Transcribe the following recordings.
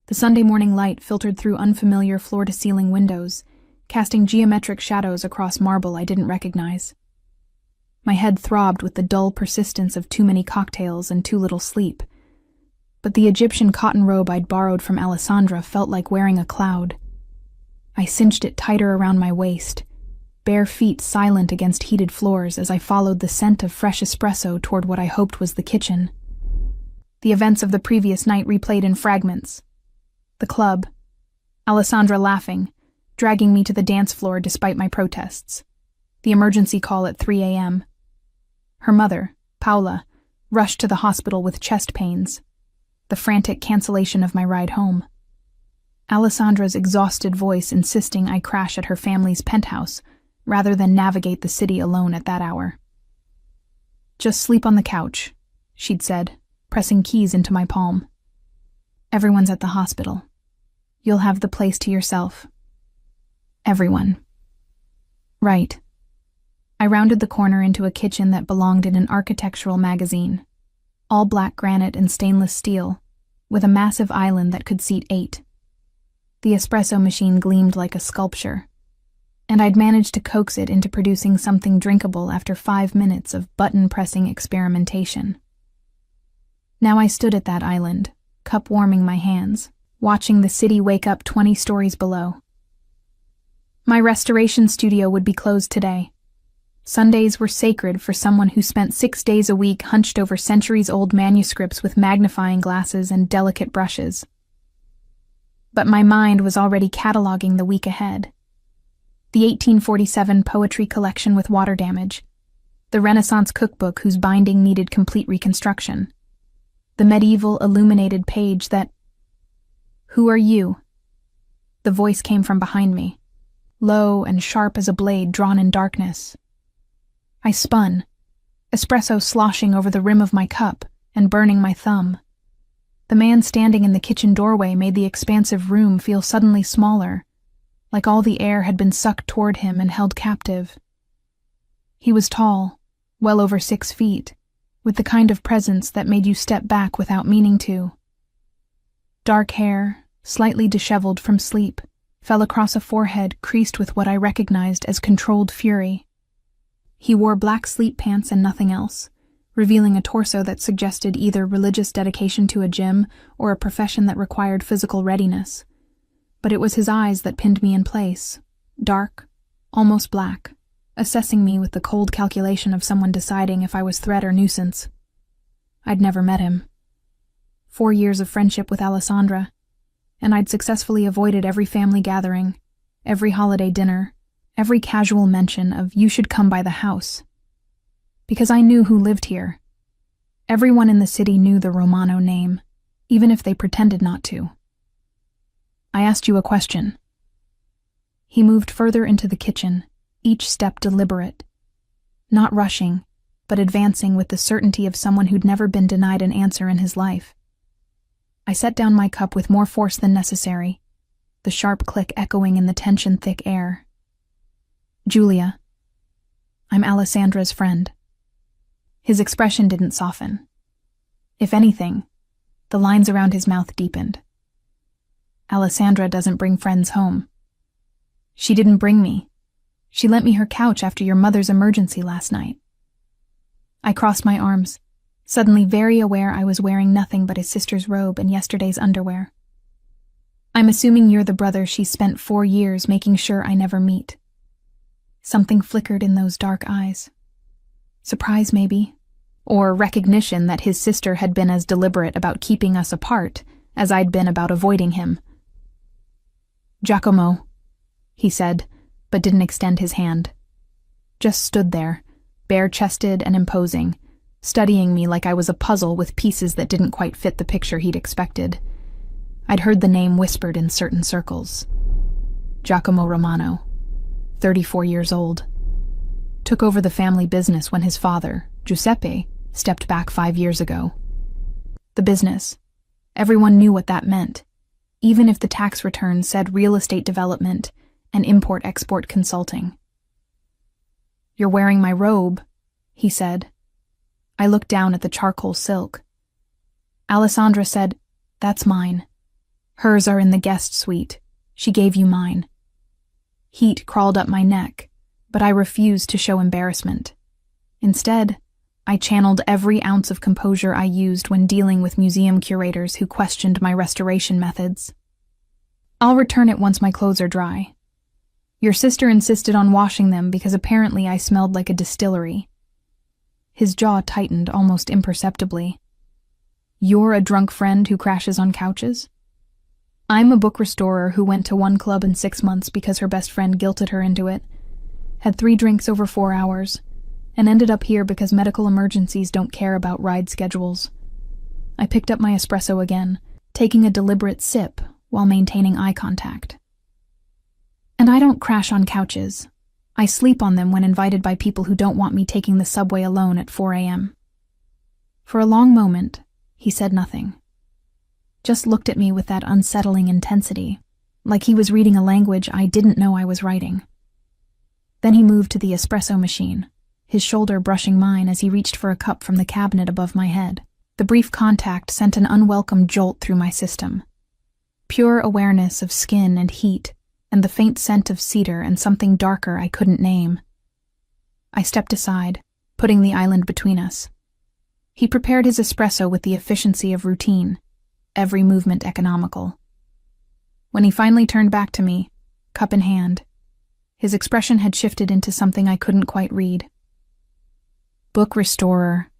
The Sunday morning light filtered through unfamiliar floor-to-ceiling windows, casting geometric shadows across marble I didn't recognize. My head throbbed with the dull persistence of too many cocktails and too little sleep, but the Egyptian cotton robe I'd borrowed from Alessandra felt like wearing a cloud. I cinched it tighter around my waist, bare feet silent against heated floors as I followed the scent of fresh espresso toward what I hoped was the kitchen. The events of the previous night replayed in fragments. The club, Alessandra laughing, dragging me to the dance floor despite my protests. The emergency call at 3 a.m. Her mother, Paula, rushed to the hospital with chest pains. The frantic cancellation of my ride home. Alessandra's exhausted voice insisting I crash at her family's penthouse rather than navigate the city alone at that hour. "Just sleep on the couch," she'd said, pressing keys into my palm. "Everyone's at the hospital. You'll have the place to yourself." Everyone. Right. I rounded the corner into a kitchen that belonged in an architectural magazine. All black granite and stainless steel, with a massive island that could seat 8. The espresso machine gleamed like a sculpture, and I'd managed to coax it into producing something drinkable after 5 minutes of button-pressing experimentation. Now I stood at that island, cup warming my hands, watching the city wake up 20 stories below. My restoration studio would be closed today. Sundays were sacred for someone who spent 6 days a week hunched over centuries-old manuscripts with magnifying glasses and delicate brushes. But my mind was already cataloging the week ahead. The 1847 poetry collection with water damage, the Renaissance cookbook whose binding needed complete reconstruction, the medieval illuminated page that... "Who are you?" The voice came from behind me, low and sharp as a blade drawn in darkness. I spun, espresso sloshing over the rim of my cup and burning my thumb. The man standing in the kitchen doorway made the expansive room feel suddenly smaller, like all the air had been sucked toward him and held captive. He was tall, well over 6 feet, with the kind of presence that made you step back without meaning to. Dark hair, slightly disheveled from sleep, fell across a forehead creased with what I recognized as controlled fury. He wore black sleep pants and nothing else, revealing a torso that suggested either religious dedication to a gym or a profession that required physical readiness. But it was his eyes that pinned me in place, dark, almost black, assessing me with the cold calculation of someone deciding if I was threat or nuisance. I'd never met him. 4 years of friendship with Alessandra, and I'd successfully avoided every family gathering, every holiday dinner, every casual mention of "you should come by the house." Because I knew who lived here. Everyone in the city knew the Romano name, even if they pretended not to. "I asked you a question." He moved further into the kitchen, each step deliberate. Not rushing, but advancing with the certainty of someone who'd never been denied an answer in his life. I set down my cup with more force than necessary, the sharp click echoing in the tension-thick air. "Julia, I'm Alessandra's friend." His expression didn't soften. If anything, the lines around his mouth deepened. "Alessandra doesn't bring friends home. She didn't bring me. She lent me her couch after your mother's emergency last night." I crossed my arms, suddenly very aware I was wearing nothing but his sister's robe and yesterday's underwear. "I'm assuming you're the brother she spent 4 years making sure I never meet." Something flickered in those dark eyes. Surprise, maybe, or recognition that his sister had been as deliberate about keeping us apart as I'd been about avoiding him. "Giacomo," he said, but didn't extend his hand. Just stood there, bare-chested and imposing, studying me like I was a puzzle with pieces that didn't quite fit the picture he'd expected. I'd heard the name whispered in certain circles. Giacomo Romano, 34 years old. Took over the family business when his father, Giuseppe, stepped back 5 years ago. The business. Everyone knew what that meant, even if the tax return said real estate development and import-export consulting. "You're wearing my robe," he said. I looked down at the charcoal silk. Alessandra said, "That's mine." Hers are in the guest suite. She gave you mine. Heat crawled up my neck, but I refused to show embarrassment. Instead, I channeled every ounce of composure I used when dealing with museum curators who questioned my restoration methods. I'll return it once my clothes are dry. Your sister insisted on washing them because apparently I smelled like a distillery. His jaw tightened almost imperceptibly. You're a drunk friend who crashes on couches? I'm a book restorer who went to one club in 6 months because her best friend guilted her into it, had 3 drinks over 4 hours, and ended up here because medical emergencies don't care about ride schedules. I picked up my espresso again, taking a deliberate sip while maintaining eye contact. And I don't crash on couches. I sleep on them when invited by people who don't want me taking the subway alone at 4 a.m. For a long moment, he said nothing. Just looked at me with that unsettling intensity, like he was reading a language I didn't know I was writing. Then he moved to the espresso machine, his shoulder brushing mine as he reached for a cup from the cabinet above my head. The brief contact sent an unwelcome jolt through my system. Pure awareness of skin and heat, and the faint scent of cedar and something darker I couldn't name. I stepped aside, putting the island between us. He prepared his espresso with the efficiency of routine, every movement economical. When he finally turned back to me, cup in hand, his expression had shifted into something I couldn't quite read. Book restorer,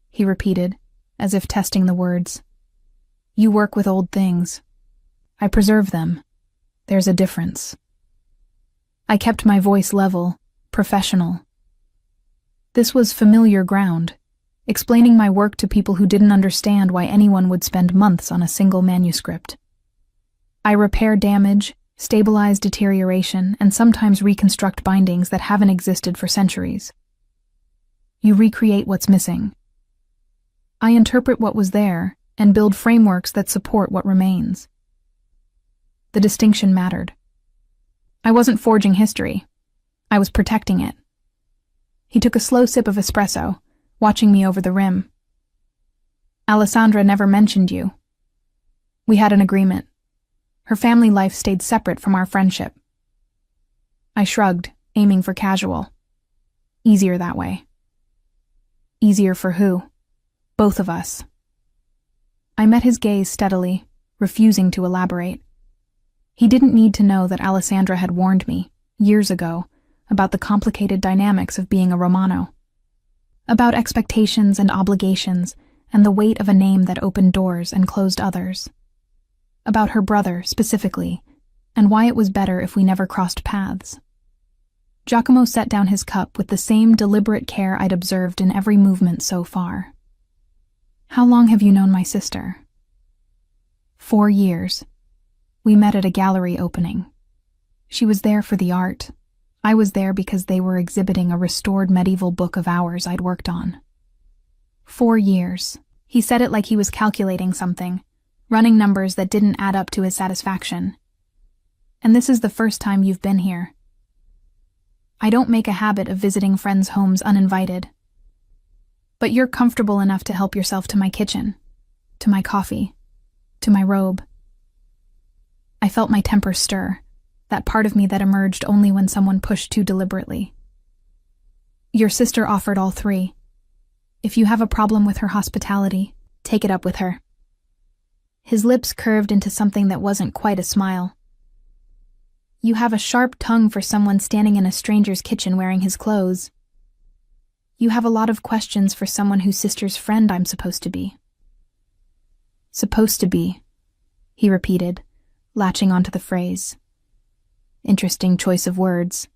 he repeated, as if testing the words. You work with old things. I preserve them. There's a difference. I kept my voice level, professional. This was familiar ground, explaining my work to people who didn't understand why anyone would spend months on a single manuscript. I repair damage, stabilize deterioration, and sometimes reconstruct bindings that haven't existed for centuries. You recreate what's missing. I interpret what was there and build frameworks that support what remains. The distinction mattered. I wasn't forging history. I was protecting it. He took a slow sip of espresso, watching me over the rim. Alessandra never mentioned you. We had an agreement. Her family life stayed separate from our friendship. I shrugged, aiming for casual. Easier that way. Easier for who? Both of us. I met his gaze steadily, refusing to elaborate. He didn't need to know that Alessandra had warned me, years ago, about the complicated dynamics of being a Romano. About expectations and obligations, and the weight of a name that opened doors and closed others. About her brother, specifically, and why it was better if we never crossed paths. Giacomo set down his cup with the same deliberate care I'd observed in every movement so far. How long have you known my sister? 4 years. We met at a gallery opening. She was there for the art. I was there because they were exhibiting a restored medieval book of ours I'd worked on. 4 years. He said it like he was calculating something, running numbers that didn't add up to his satisfaction. And this is the first time you've been here. I don't make a habit of visiting friends' homes uninvited. But you're comfortable enough to help yourself to my kitchen, to my coffee, to my robe. I felt my temper stir, that part of me that emerged only when someone pushed too deliberately. Your sister offered all 3. If you have a problem with her hospitality, take it up with her. His lips curved into something that wasn't quite a smile. You have a sharp tongue for someone standing in a stranger's kitchen wearing his clothes. You have a lot of questions for someone whose sister's friend I'm supposed to be. Supposed to be, he repeated, latching onto the phrase. Interesting choice of words.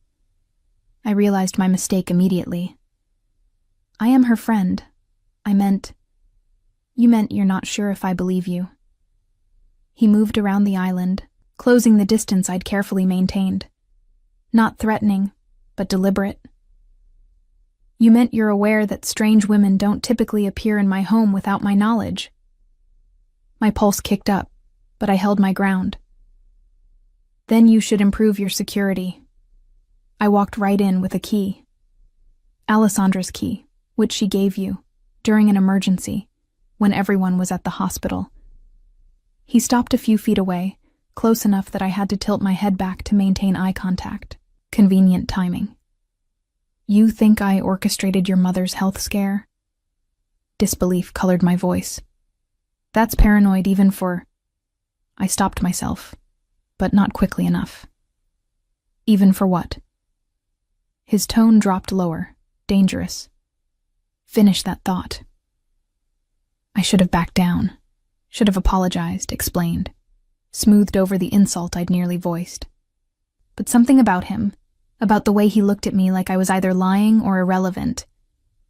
I realized my mistake immediately. I am her friend. You meant you're not sure if I believe you. He moved around the island, closing the distance I'd carefully maintained. Not threatening, but deliberate. You meant you're aware that strange women don't typically appear in my home without my knowledge. My pulse kicked up, but I held my ground. Then you should improve your security. I walked right in with a key. Alessandra's key, which she gave you, during an emergency, when everyone was at the hospital. He stopped a few feet away, close enough that I had to tilt my head back to maintain eye contact. Convenient timing. You think I orchestrated your mother's health scare? Disbelief colored my voice. That's paranoid even for... I stopped myself, but not quickly enough. Even for what? His tone dropped lower, dangerous. Finish that thought. I should have backed down, should have apologized, explained, smoothed over the insult I'd nearly voiced. But something about him, about the way he looked at me like I was either lying or irrelevant,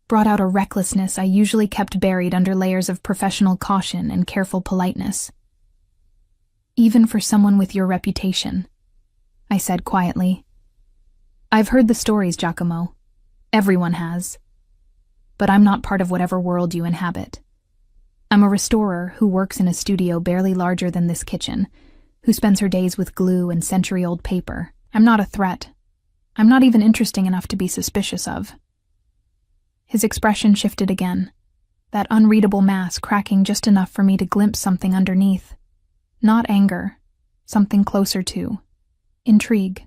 brought out a recklessness I usually kept buried under layers of professional caution and careful politeness. Even for someone with your reputation, I said quietly. I've heard the stories, Giacomo. Everyone has. But I'm not part of whatever world you inhabit. I'm a restorer who works in a studio barely larger than this kitchen, who spends her days with glue and century-old paper. I'm not a threat. I'm not even interesting enough to be suspicious of. His expression shifted again, that unreadable mask cracking just enough for me to glimpse something underneath. Not anger, something closer to intrigue.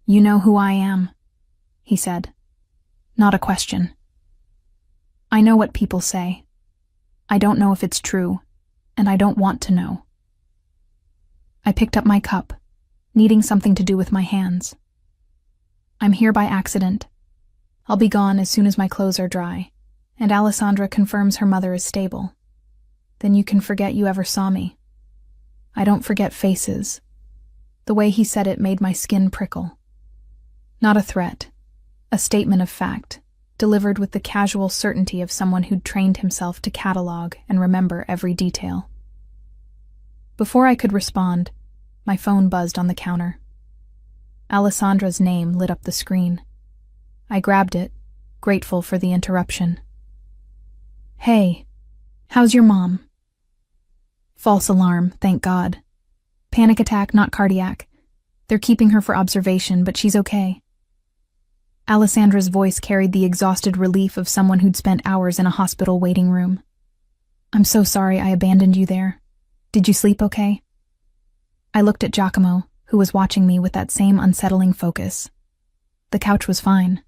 You know who I am, he said. Not a question. I know what people say. I don't know if it's true, and I don't want to know. I picked up my cup, needing something to do with my hands. I'm here by accident. I'll be gone as soon as my clothes are dry, and Alessandra confirms her mother is stable. Then you can forget you ever saw me. I don't forget faces. The way he said it made my skin prickle. Not a threat, a statement of fact, delivered with the casual certainty of someone who'd trained himself to catalog and remember every detail. Before I could respond, my phone buzzed on the counter. Alessandra's name lit up the screen. I grabbed it, grateful for the interruption. Hey, how's your mom? False alarm, thank God. Panic attack, not cardiac. They're keeping her for observation, but she's okay. Alessandra's voice carried the exhausted relief of someone who'd spent hours in a hospital waiting room. I'm so sorry I abandoned you there. Did you sleep okay? I looked at Giacomo, who was watching me with that same unsettling focus. The couch was fine.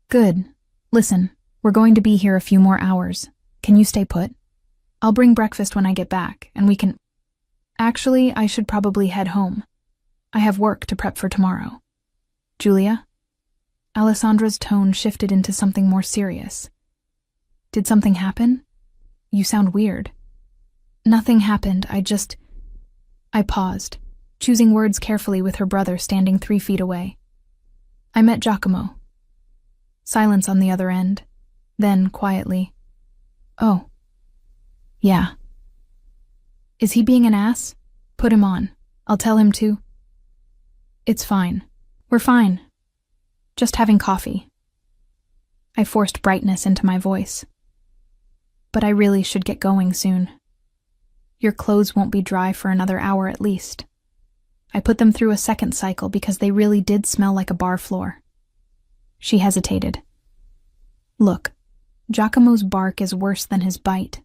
Good. Listen, we're going to be here a few more hours. Can you stay put? I'll bring breakfast when I get back, and we can... Actually, I should probably head home. I have work to prep for tomorrow. Julia? Alessandra's tone shifted into something more serious. Did something happen? You sound weird. Nothing happened, I paused, choosing words carefully with her brother standing 3 feet away. I met Giacomo. Silence on the other end. Then, quietly, oh. Yeah. Is he being an ass? Put him on. I'll tell him to. It's fine. We're fine. Just having coffee. I forced brightness into my voice. But I really should get going soon. Your clothes won't be dry for another hour at least. I put them through a second cycle because they really did smell like a bar floor. She hesitated. Look, Giacomo's bark is worse than his bite.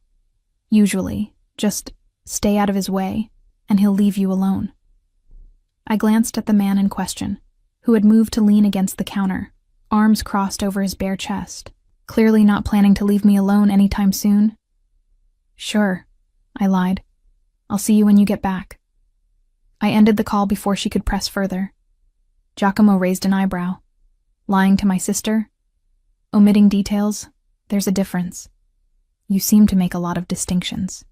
Usually, just stay out of his way, and he'll leave you alone. I glanced at the man in question, who had moved to lean against the counter, arms crossed over his bare chest, clearly not planning to leave me alone anytime soon. Sure, I lied. I'll see you when you get back. I ended the call before she could press further. Giacomo raised an eyebrow. Lying to my sister? Omitting details? There's a difference. You seem to make a lot of distinctions.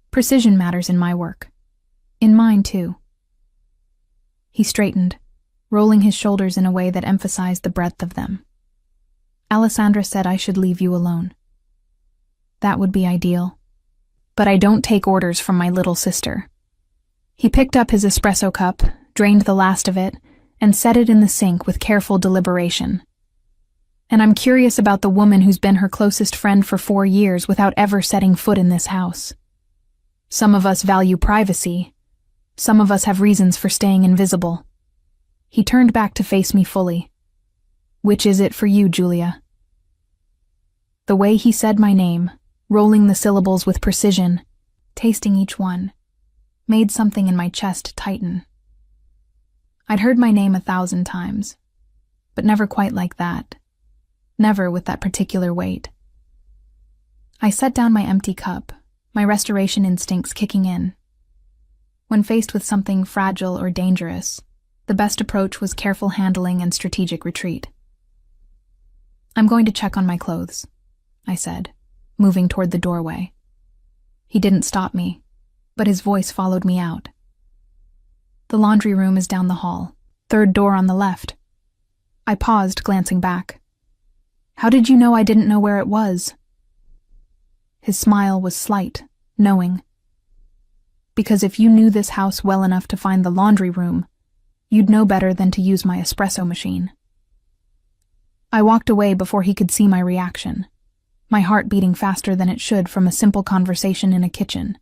Precision matters in my work. In mine, too. He straightened, rolling his shoulders in a way that emphasized the breadth of them. Alessandra said I should leave you alone. That would be ideal. But I don't take orders from my little sister. He picked up his espresso cup, drained the last of it, and set it in the sink with careful deliberation. And I'm curious about the woman who's been her closest friend for 4 years without ever setting foot in this house. Some of us value privacy. Some of us have reasons for staying invisible. He turned back to face me fully. Which is it for you, Julia? The way he said my name, rolling the syllables with precision, tasting each one, made something in my chest tighten. I'd heard my name 1,000 times, but never quite like that. Never with that particular weight. I set down my empty cup, my restoration instincts kicking in. When faced with something fragile or dangerous, the best approach was careful handling and strategic retreat. "I'm going to check on my clothes," I said, moving toward the doorway. He didn't stop me, but his voice followed me out. "The laundry room is down the hall, third door on the left." I paused, glancing back. "How did you know I didn't know where it was?" His smile was slight, knowing. "Because if you knew this house well enough to find the laundry room, you'd know better than to use my espresso machine." I walked away before he could see my reaction, my heart beating faster than it should from a simple conversation in a kitchen.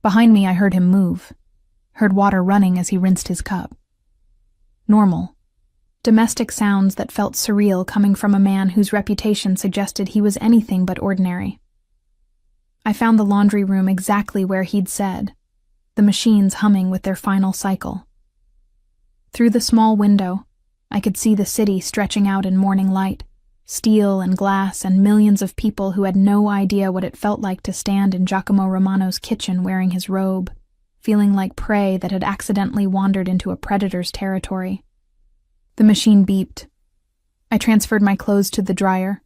Behind me I heard him move, heard water running as he rinsed his cup. Normal. Domestic sounds that felt surreal coming from a man whose reputation suggested he was anything but ordinary. I found the laundry room exactly where he'd said, the machines humming with their final cycle. Through the small window, I could see the city stretching out in morning light, steel and glass and millions of people who had no idea what it felt like to stand in Giacomo Romano's kitchen wearing his robe, feeling like prey that had accidentally wandered into a predator's territory. The machine beeped. I transferred my clothes to the dryer,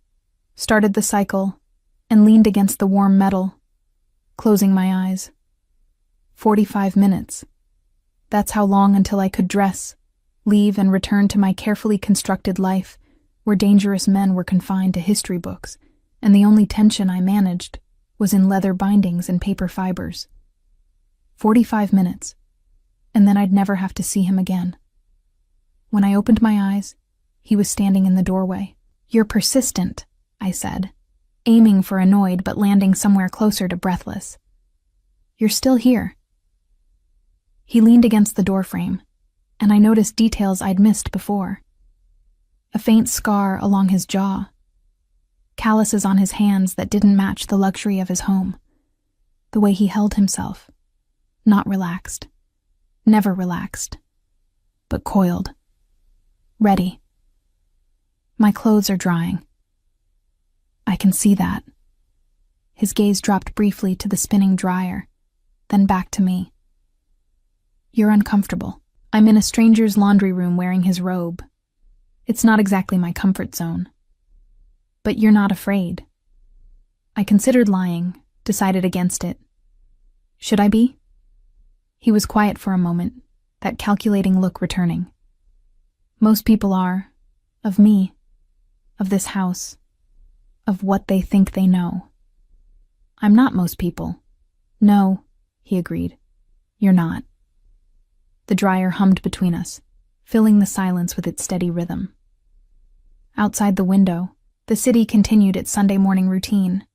started the cycle, and leaned against the warm metal, closing my eyes. 45 minutes. That's how long until I could dress, leave, and return to my carefully constructed life, where dangerous men were confined to history books, and the only tension I managed was in leather bindings and paper fibers. 45 minutes, and then I'd never have to see him again. When I opened my eyes, he was standing in the doorway. "You're persistent," I said, aiming for annoyed but landing somewhere closer to breathless. "You're still here." He leaned against the doorframe, and I noticed details I'd missed before. A faint scar along his jaw, calluses on his hands that didn't match the luxury of his home, the way he held himself. Not relaxed. Never relaxed. But coiled. Ready. "My clothes are drying." "I can see that." His gaze dropped briefly to the spinning dryer, then back to me. "You're uncomfortable. I'm in a stranger's laundry room wearing his robe. It's not exactly my comfort zone. But you're not afraid." I considered lying, decided against it. Should I be? He was quiet for a moment, that calculating look returning. "Most people are. Of me. Of this house. Of what they think they know." "I'm not most people." "No," he agreed. "You're not." The dryer hummed between us, filling the silence with its steady rhythm. Outside the window, the city continued its Sunday morning routine,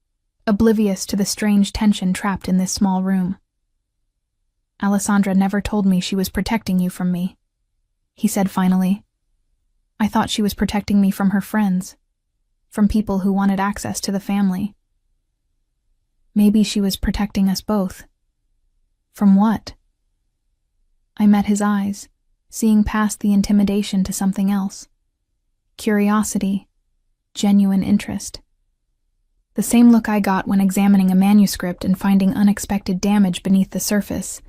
oblivious to the strange tension trapped in this small room. "Alessandra never told me she was protecting you from me," he said finally. "I thought she was protecting me from her friends, from people who wanted access to the family. Maybe she was protecting us both. From what?" I met his eyes, seeing past the intimidation to something else. Curiosity, genuine interest. The same look I got when examining a manuscript and finding unexpected damage beneath the surface,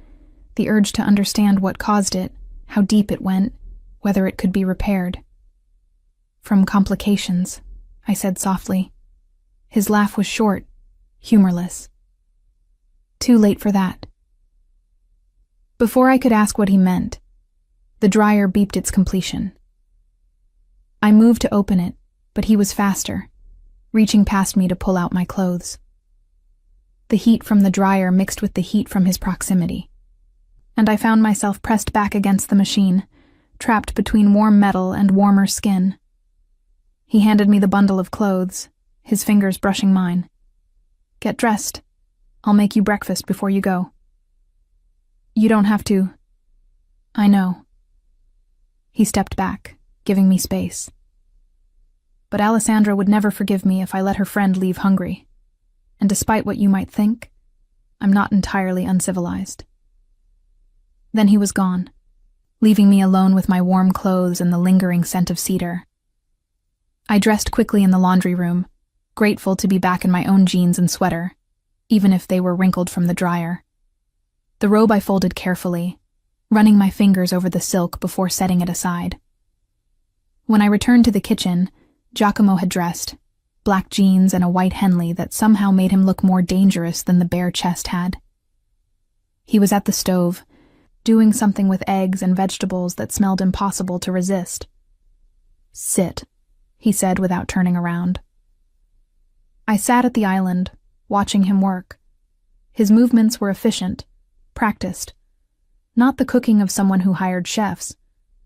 the urge to understand what caused it, how deep it went, whether it could be repaired. "From complications," I said softly. His laugh was short, humorless. "Too late for that." Before I could ask what he meant, the dryer beeped its completion. I moved to open it, but he was faster, reaching past me to pull out my clothes. The heat from the dryer mixed with the heat from his proximity, and I found myself pressed back against the machine, trapped between warm metal and warmer skin. He handed me the bundle of clothes, his fingers brushing mine. "Get dressed. I'll make you breakfast before you go." "You don't have to." "I know." He stepped back, giving me space. "But Alessandra would never forgive me if I let her friend leave hungry. And despite what you might think, I'm not entirely uncivilized. Then he was gone, leaving me alone with my warm clothes and the lingering scent of cedar. I dressed quickly in the laundry room, grateful to be back in my own jeans and sweater, even if they were wrinkled from the dryer. The robe I folded carefully, running my fingers over the silk before setting it aside. When I returned to the kitchen, Giacomo had dressed, black jeans and a white Henley that somehow made him look more dangerous than the bare chest had. He was at the stove, doing something with eggs and vegetables that smelled impossible to resist. "Sit," he said without turning around. I sat at the island, watching him work. His movements were efficient, practiced. Not the cooking of someone who hired chefs,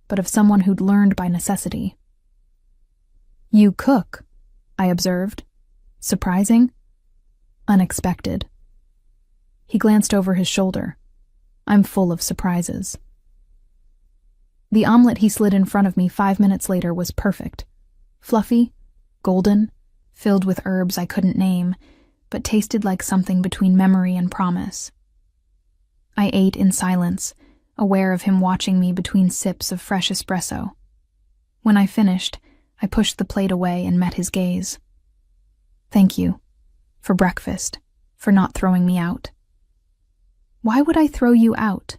but of someone who'd learned by necessity. "You cook," I observed. Surprising? Unexpected. He glanced over his shoulder. I'm full of surprises. The omelet he slid in front of me 5 minutes later was perfect. Fluffy, golden, filled with herbs I couldn't name, but tasted like something between memory and promise. I ate in silence, aware of him watching me between sips of fresh espresso. When I finished, I pushed the plate away and met his gaze. "Thank you. For breakfast. For not throwing me out." "Why would I throw you out?"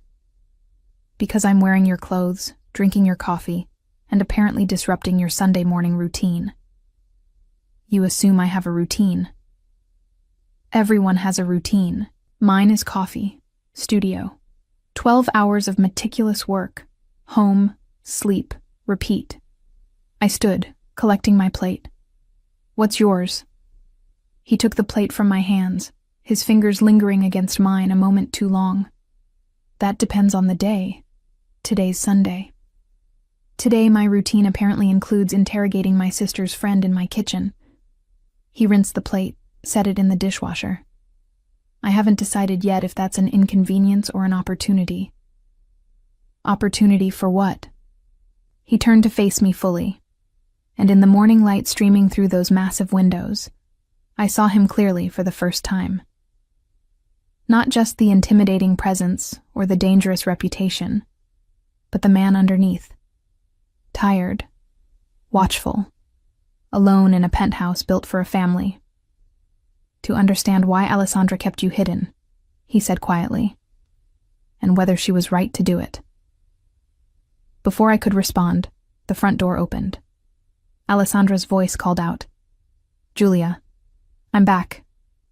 "Because I'm wearing your clothes, drinking your coffee, and apparently disrupting your Sunday morning routine." "You assume I have a routine." "Everyone has a routine. Mine is coffee, studio, 12 hours of meticulous work, home, sleep, repeat." I stood, collecting my plate. "What's yours?" He took the plate from my hands, his fingers lingering against mine a moment too long. "That depends on the day. Today's Sunday." Today my routine apparently includes interrogating my sister's friend in my kitchen. He rinsed the plate, set it in the dishwasher. I haven't decided yet if that's an inconvenience or an opportunity. Opportunity for what? He turned to face me fully, and in the morning light streaming through those massive windows, I saw him clearly for the first time. Not just the intimidating presence or the dangerous reputation, but the man underneath. Tired, watchful, alone in a penthouse built for a family. "To understand why Alessandra kept you hidden," he said quietly, "and whether she was right to do it." Before I could respond, the front door opened. Alessandra's voice called out, "Julia, I'm back.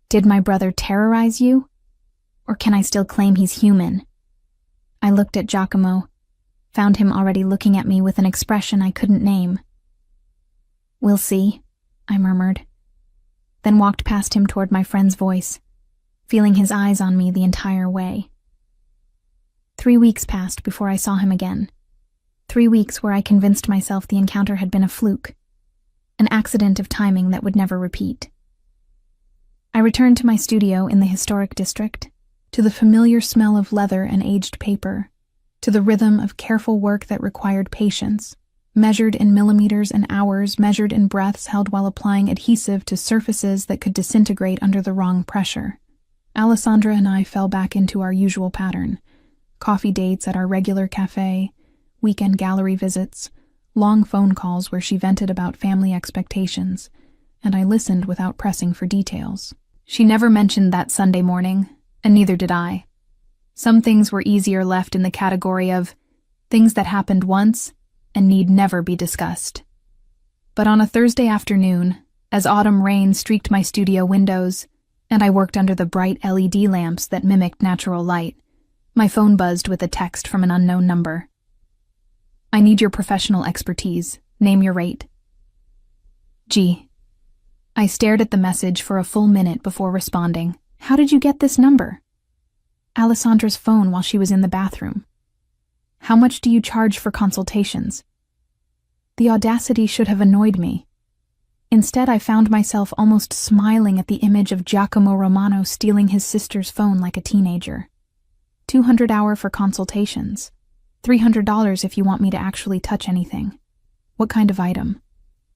Did my brother terrorize you? Or can I still claim he's human?" I looked at Giacomo, found him already looking at me with an expression I couldn't name. "We'll see," I murmured, then walked past him toward my friend's voice, feeling his eyes on me the entire way. 3 weeks passed before I saw him again. 3 weeks where I convinced myself the encounter had been a fluke, an accident of timing that would never repeat. I returned to my studio in the historic district, to the familiar smell of leather and aged paper, to the rhythm of careful work that required patience, measured in millimeters and hours, measured in breaths held while applying adhesive to surfaces that could disintegrate under the wrong pressure. Alessandra and I fell back into our usual pattern: coffee dates at our regular cafe, weekend gallery visits, long phone calls where she vented about family expectations, and I listened without pressing for details. She never mentioned that Sunday morning, and neither did I. Some things were easier left in the category of things that happened once and need never be discussed. But on a Thursday afternoon, as autumn rain streaked my studio windows, and I worked under the bright LED lamps that mimicked natural light, my phone buzzed with a text from an unknown number. "I need your professional expertise. Name your rate." G. I stared at the message for a full minute before responding. "How did you get this number?" "Alessandra's phone while she was in the bathroom." "How much do you charge for consultations?" The audacity should have annoyed me. Instead, I found myself almost smiling at the image of Giacomo Romano stealing his sister's phone like a teenager. $200 for consultations. $300 if you want me to actually touch anything. What kind of item?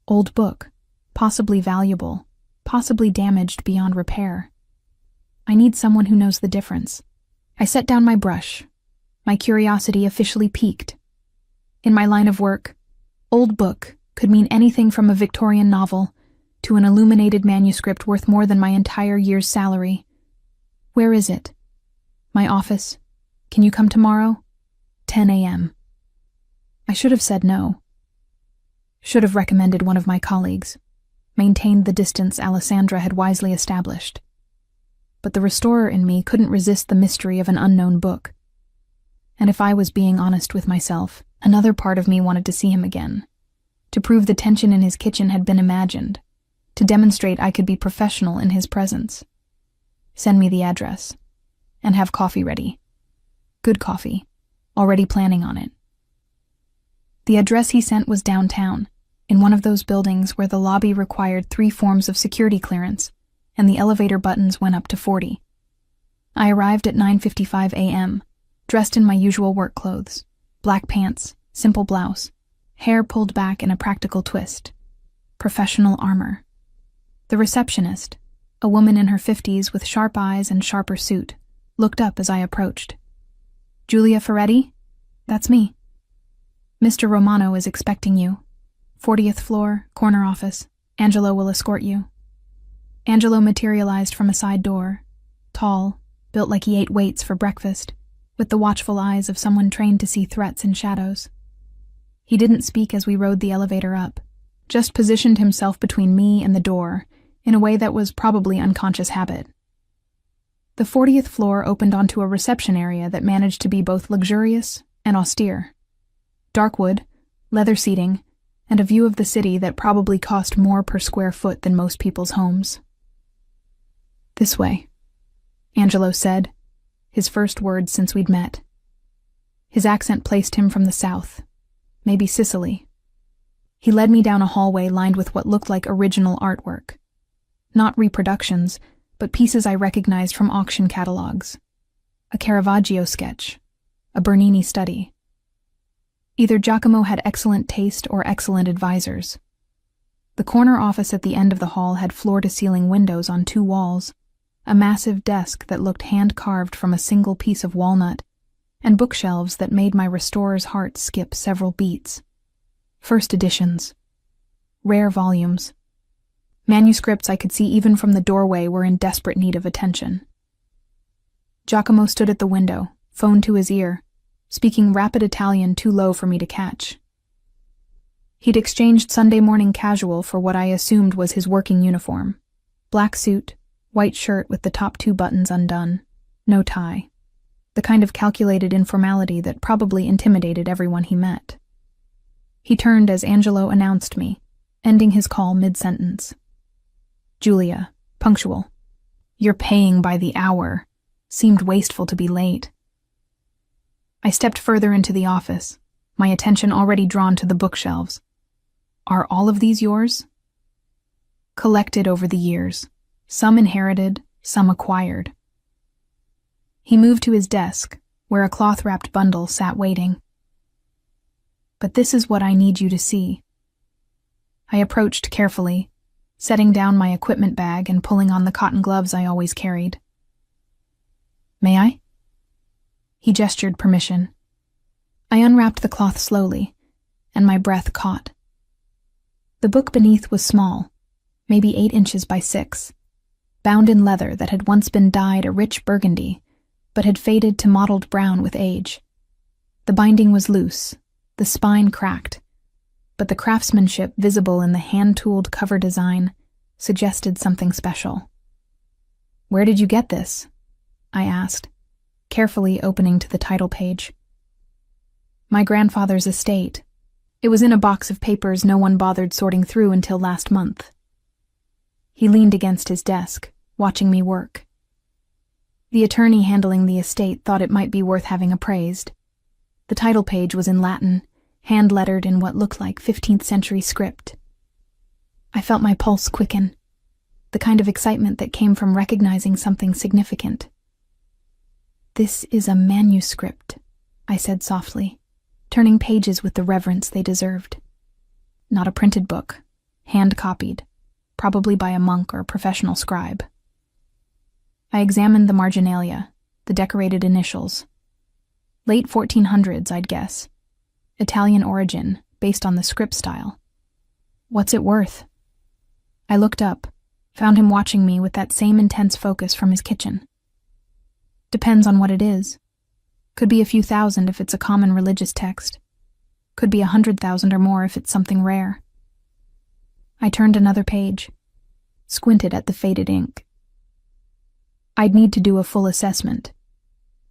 Old book. Possibly valuable. Possibly damaged beyond repair. I need someone who knows the difference. I set down my brush. My curiosity officially piqued. In my line of work, old book could mean anything from a Victorian novel to an illuminated manuscript worth more than my entire year's salary. Where is it? My office. Can you come tomorrow? 10 a.m. I should have said no. Should have recommended one of my colleagues. Maintained the distance Alessandra had wisely established. But the restorer in me couldn't resist the mystery of an unknown book. And if I was being honest with myself, another part of me wanted to see him again. To prove the tension in his kitchen had been imagined. To demonstrate I could be professional in his presence. Send me the address. And have coffee ready. Good coffee. Already planning on it. The address he sent was downtown, in one of those buildings where the lobby required 3 forms of security clearance, and the elevator buttons went up to 40. I arrived at 9:55 a.m., dressed in my usual work clothes, black pants, simple blouse, hair pulled back in a practical twist. Professional armor. The receptionist, a woman in her 50s with sharp eyes and sharper suit, looked up as I approached. Julia Ferretti? That's me. Mr. Romano is expecting you. 40th floor, corner office. Angelo will escort you. Angelo materialized from a side door, tall, built like he ate weights for breakfast, with the watchful eyes of someone trained to see threats in shadows. He didn't speak as we rode the elevator up, just positioned himself between me and the door in a way that was probably unconscious habit. The 40th floor opened onto a reception area that managed to be both luxurious and austere. Dark wood, leather seating, and a view of the city that probably cost more per square foot than most people's homes. This way, Angelo said, his first words since we'd met. His accent placed him from the south, maybe Sicily. He led me down a hallway lined with what looked like original artwork. Not reproductions, but pieces I recognized from auction catalogs. A Caravaggio sketch, a Bernini study. Either Giacomo had excellent taste or excellent advisors. The corner office at the end of the hall had floor-to-ceiling windows on 2 walls, a massive desk that looked hand-carved from a single piece of walnut, and bookshelves that made my restorer's heart skip several beats. First editions. Rare volumes. Manuscripts I could see even from the doorway were in desperate need of attention. Giacomo stood at the window, phone to his ear, speaking rapid Italian too low for me to catch. He'd exchanged Sunday morning casual for what I assumed was his working uniform. Black suit, white shirt with the top 2 buttons undone, no tie. The kind of calculated informality that probably intimidated everyone he met. He turned as Angelo announced me, ending his call mid-sentence. Julia, punctual. You're paying by the hour. Seemed wasteful to be late. I stepped further into the office, my attention already drawn to the bookshelves. Are all of these yours? Collected over the years, some inherited, some acquired. He moved to his desk, where a cloth-wrapped bundle sat waiting. But this is what I need you to see. I approached carefully, setting down my equipment bag and pulling on the cotton gloves I always carried. May I? He gestured permission. I unwrapped the cloth slowly, and my breath caught. The book beneath was small, maybe 8 inches by 6, bound in leather that had once been dyed a rich burgundy, but had faded to mottled brown with age. The binding was loose, the spine cracked, but the craftsmanship visible in the hand-tooled cover design suggested something special. Where did you get this? I asked, carefully opening to the title page. My grandfather's estate. It was in a box of papers no one bothered sorting through until last month. He leaned against his desk, watching me work. The attorney handling the estate thought it might be worth having appraised. The title page was in Latin, hand-lettered in what looked like 15th century script. I felt my pulse quicken, the kind of excitement that came from recognizing something significant. This is a manuscript, I said softly, turning pages with the reverence they deserved. Not a printed book, hand-copied, probably by a monk or professional scribe. I examined the marginalia, the decorated initials. Late 1400s, I'd guess. Italian origin, based on the script style. What's it worth? I looked up, found him watching me with that same intense focus from his kitchen. Depends on what it is. Could be a few thousand if it's a common religious text. Could be 100,000 or more if it's something rare. I turned another page, squinted at the faded ink. I'd need to do a full assessment.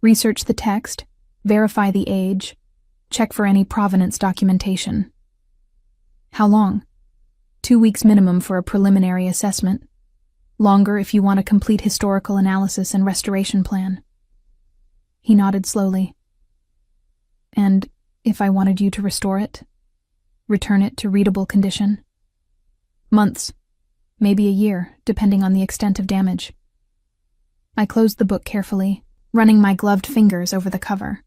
Research the text, verify the age, check for any provenance documentation. How long? 2 weeks minimum for a preliminary assessment. Longer if you want a complete historical analysis and restoration plan. He nodded slowly. And if I wanted you to restore it? Return it to readable condition? Months, maybe a year, depending on the extent of damage. I closed the book carefully, running my gloved fingers over the cover.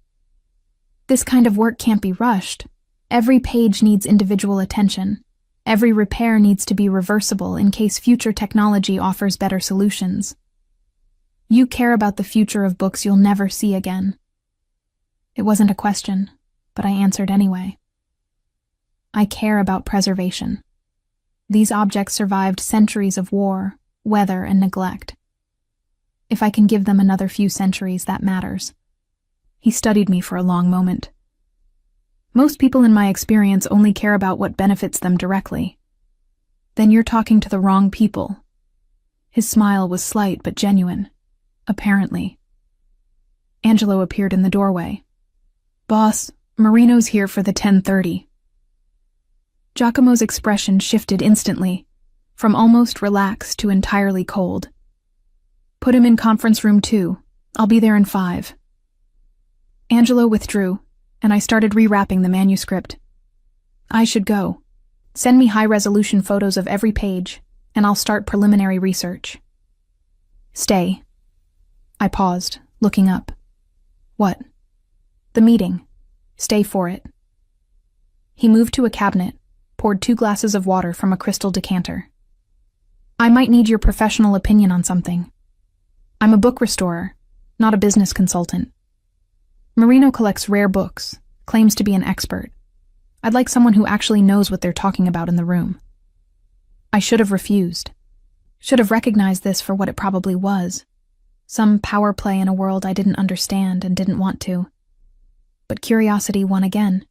This kind of work can't be rushed. Every page needs individual attention. Every repair needs to be reversible in case future technology offers better solutions. You care about the future of books you'll never see again. It wasn't a question, but I answered anyway. I care about preservation. These objects survived centuries of war, weather, and neglect. If I can give them another few centuries, that matters. He studied me for a long moment. Most people in my experience only care about what benefits them directly. Then you're talking to the wrong people. His smile was slight but genuine. Apparently. Angelo appeared in the doorway. Boss, Marino's here for the 10:30. Giacomo's expression shifted instantly, from almost relaxed to entirely cold. Put him in conference room 2. I'll be there in 5. Angelo withdrew, and I started rewrapping the manuscript. I should go. Send me high-resolution photos of every page, and I'll start preliminary research. Stay. I paused, looking up. What? The meeting. Stay for it. He moved to a cabinet, poured 2 glasses of water from a crystal decanter. I might need your professional opinion on something. I'm a book restorer, not a business consultant. Marino collects rare books, claims to be an expert. I'd like someone who actually knows what they're talking about in the room. I should have refused. Should have recognized this for what it probably was. Some power play in a world I didn't understand and didn't want to. But curiosity won again.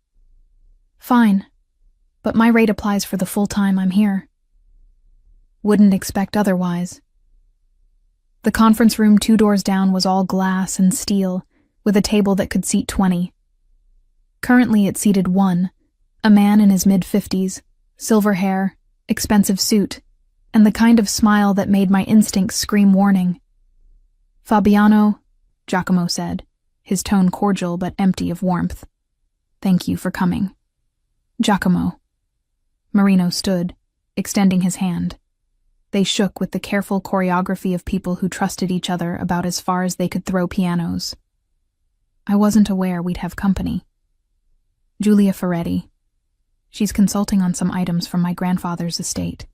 Fine, but my rate applies for the full time I'm here. Wouldn't expect otherwise. The conference room 2 doors down was all glass and steel, with a table that could seat 20. Currently it seated 1, a man in his mid-50s, silver hair, expensive suit, and the kind of smile that made my instincts scream warning. Fabiano, Giacomo said, his tone cordial but empty of warmth. Thank you for coming. Giacomo. Marino stood, extending his hand. They shook with the careful choreography of people who trusted each other about as far as they could throw pianos. I wasn't aware we'd have company. Giulia Ferretti. She's consulting on some items from my grandfather's estate.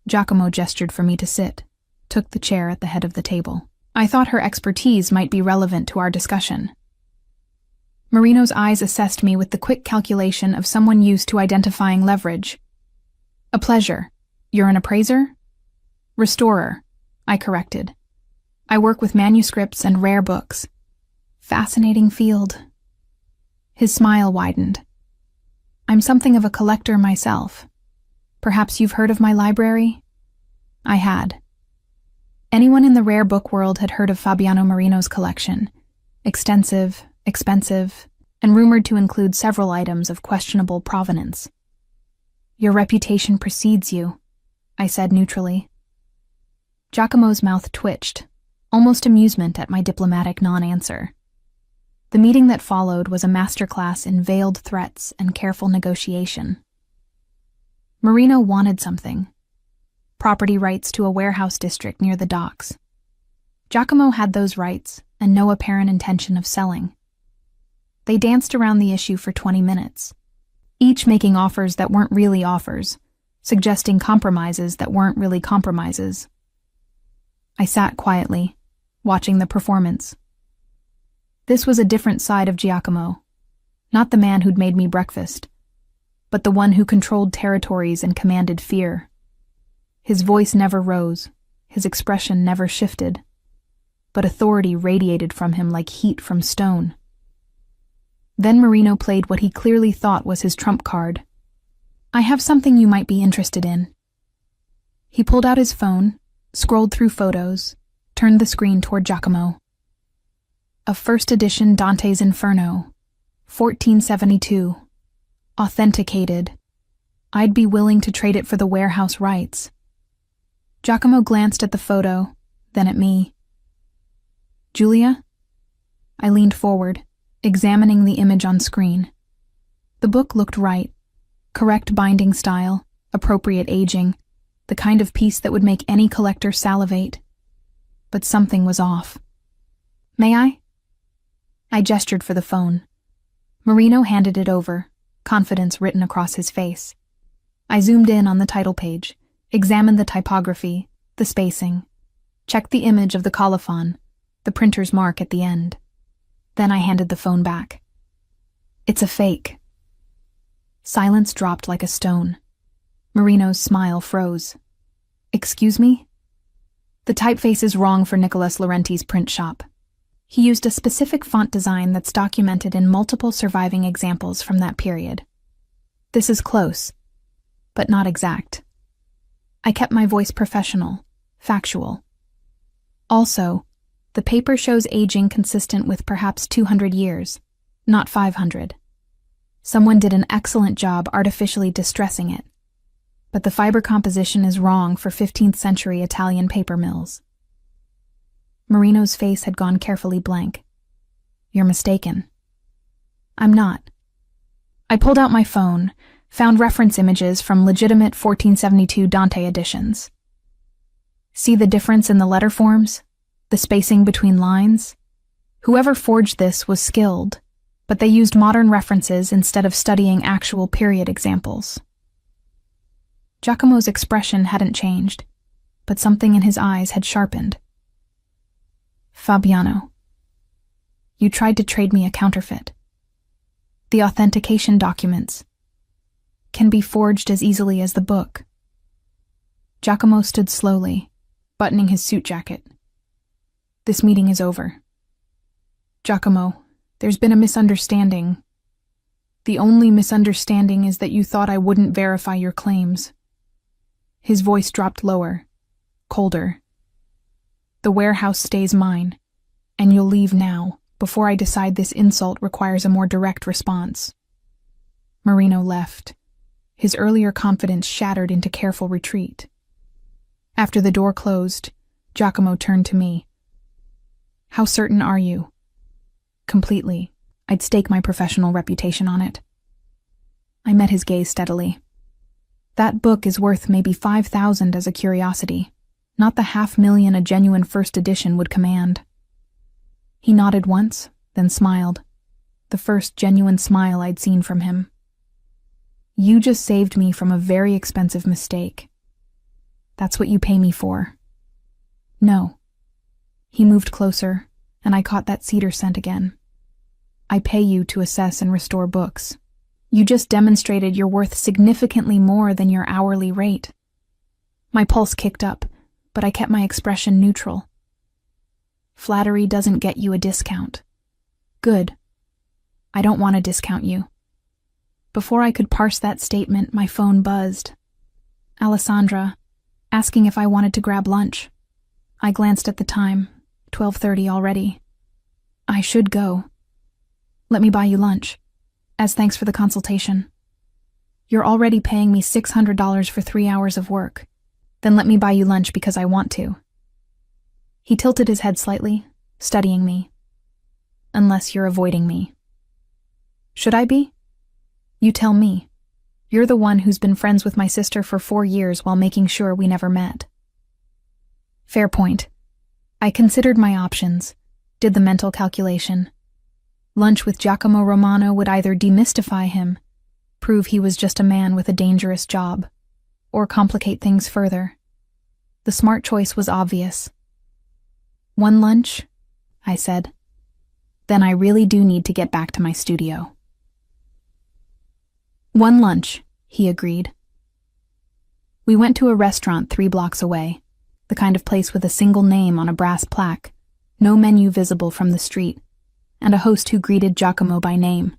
Giacomo gestured for me to sit, took the chair at the head of the table. I thought her expertise might be relevant to our discussion. Marino's eyes assessed me with the quick calculation of someone used to identifying leverage. A pleasure. You're an appraiser? Restorer, I corrected. I work with manuscripts and rare books. Fascinating field. His smile widened. I'm something of a collector myself. Perhaps you've heard of my library? I had. Anyone in the rare book world had heard of Fabiano Marino's collection. Extensive, expensive, and rumored to include several items of questionable provenance. Your reputation precedes you, I said neutrally. Giacomo's mouth twitched, almost amusement at my diplomatic non-answer. The meeting that followed was a masterclass in veiled threats and careful negotiation. Marino wanted something. Property rights to a warehouse district near the docks. Giacomo had those rights and no apparent intention of selling. They danced around the issue for 20 minutes, each making offers that weren't really offers, suggesting compromises that weren't really compromises. I sat quietly, watching the performance. This was a different side of Giacomo, not the man who'd made me breakfast, but the one who controlled territories and commanded fear. His voice never rose, his expression never shifted, but authority radiated from him like heat from stone. Then Marino played what he clearly thought was his trump card. "I have something you might be interested in." He pulled out his phone, scrolled through photos, turned the screen toward Giacomo. "A first edition Dante's Inferno, 1472. Authenticated. I'd be willing to trade it for the warehouse rights." Giacomo glanced at the photo, then at me. "Julia?" I leaned forward, examining the image on screen. The book looked right. Correct binding style, appropriate aging, the kind of piece that would make any collector salivate. But something was off. "May I?" I gestured for the phone. Marino handed it over, confidence written across his face. I zoomed in on the title page, examined the typography, the spacing, checked the image of the colophon, the printer's mark at the end. Then I handed the phone back. "It's a fake." Silence dropped like a stone. Marino's smile froze. "Excuse me?" "The typeface is wrong for Nicholas Laurenti's print shop. He used a specific font design that's documented in multiple surviving examples from that period. This is close, but not exact." I kept my voice professional, factual. "Also, the paper shows aging consistent with perhaps 200 years, not 500. Someone did an excellent job artificially distressing it, but the fiber composition is wrong for 15th century Italian paper mills." Marino's face had gone carefully blank. "You're mistaken." "I'm not." I pulled out my phone, found reference images from legitimate 1472 Dante editions. "See the difference in the letter forms? The spacing between lines? Whoever forged this was skilled, but they used modern references instead of studying actual period examples." Giacomo's expression hadn't changed, but something in his eyes had sharpened. "Fabiano, you tried to trade me a counterfeit. The authentication documents can be forged as easily as the book." Giacomo stood slowly, buttoning his suit jacket. "This meeting is over. Giacomo, there's been a misunderstanding. The only misunderstanding is that you thought I wouldn't verify your claims." His voice dropped lower, colder. "The warehouse stays mine, and you'll leave now, before I decide this insult requires a more direct response." Marino left, his earlier confidence shattered into careful retreat. After the door closed, Giacomo turned to me. "How certain are you?" "Completely. I'd stake my professional reputation on it." I met his gaze steadily. "That book is worth maybe 5,000 as a curiosity, not the 500,000 a genuine first edition would command." He nodded once, then smiled, the first genuine smile I'd seen from him. "You just saved me from a very expensive mistake. That's what you pay me for." "No." He moved closer, and I caught that cedar scent again. "I pay you to assess and restore books. You just demonstrated you're worth significantly more than your hourly rate." My pulse kicked up, but I kept my expression neutral. "Flattery doesn't get you a discount." "Good. I don't want to discount you." Before I could parse that statement, my phone buzzed. Alessandra, asking if I wanted to grab lunch. I glanced at the time, 12:30 already. "I should go." "Let me buy you lunch, as thanks for the consultation." "You're already paying me $600 for 3 hours of work. Then let me buy you lunch because I want to." He tilted his head slightly, studying me. "Unless you're avoiding me." "Should I be?" "You tell me. You're the one who's been friends with my sister for 4 years while making sure we never met." Fair point. I considered my options, did the mental calculation. Lunch with Giacomo Romano would either demystify him, prove he was just a man with a dangerous job, or complicate things further. The smart choice was obvious. 1 lunch? I said. Then I really do need to get back to my studio. 1 lunch, he agreed. We went to a restaurant 3 blocks away, the kind of place with a single name on a brass plaque, no menu visible from the street, and a host who greeted Giacomo by name.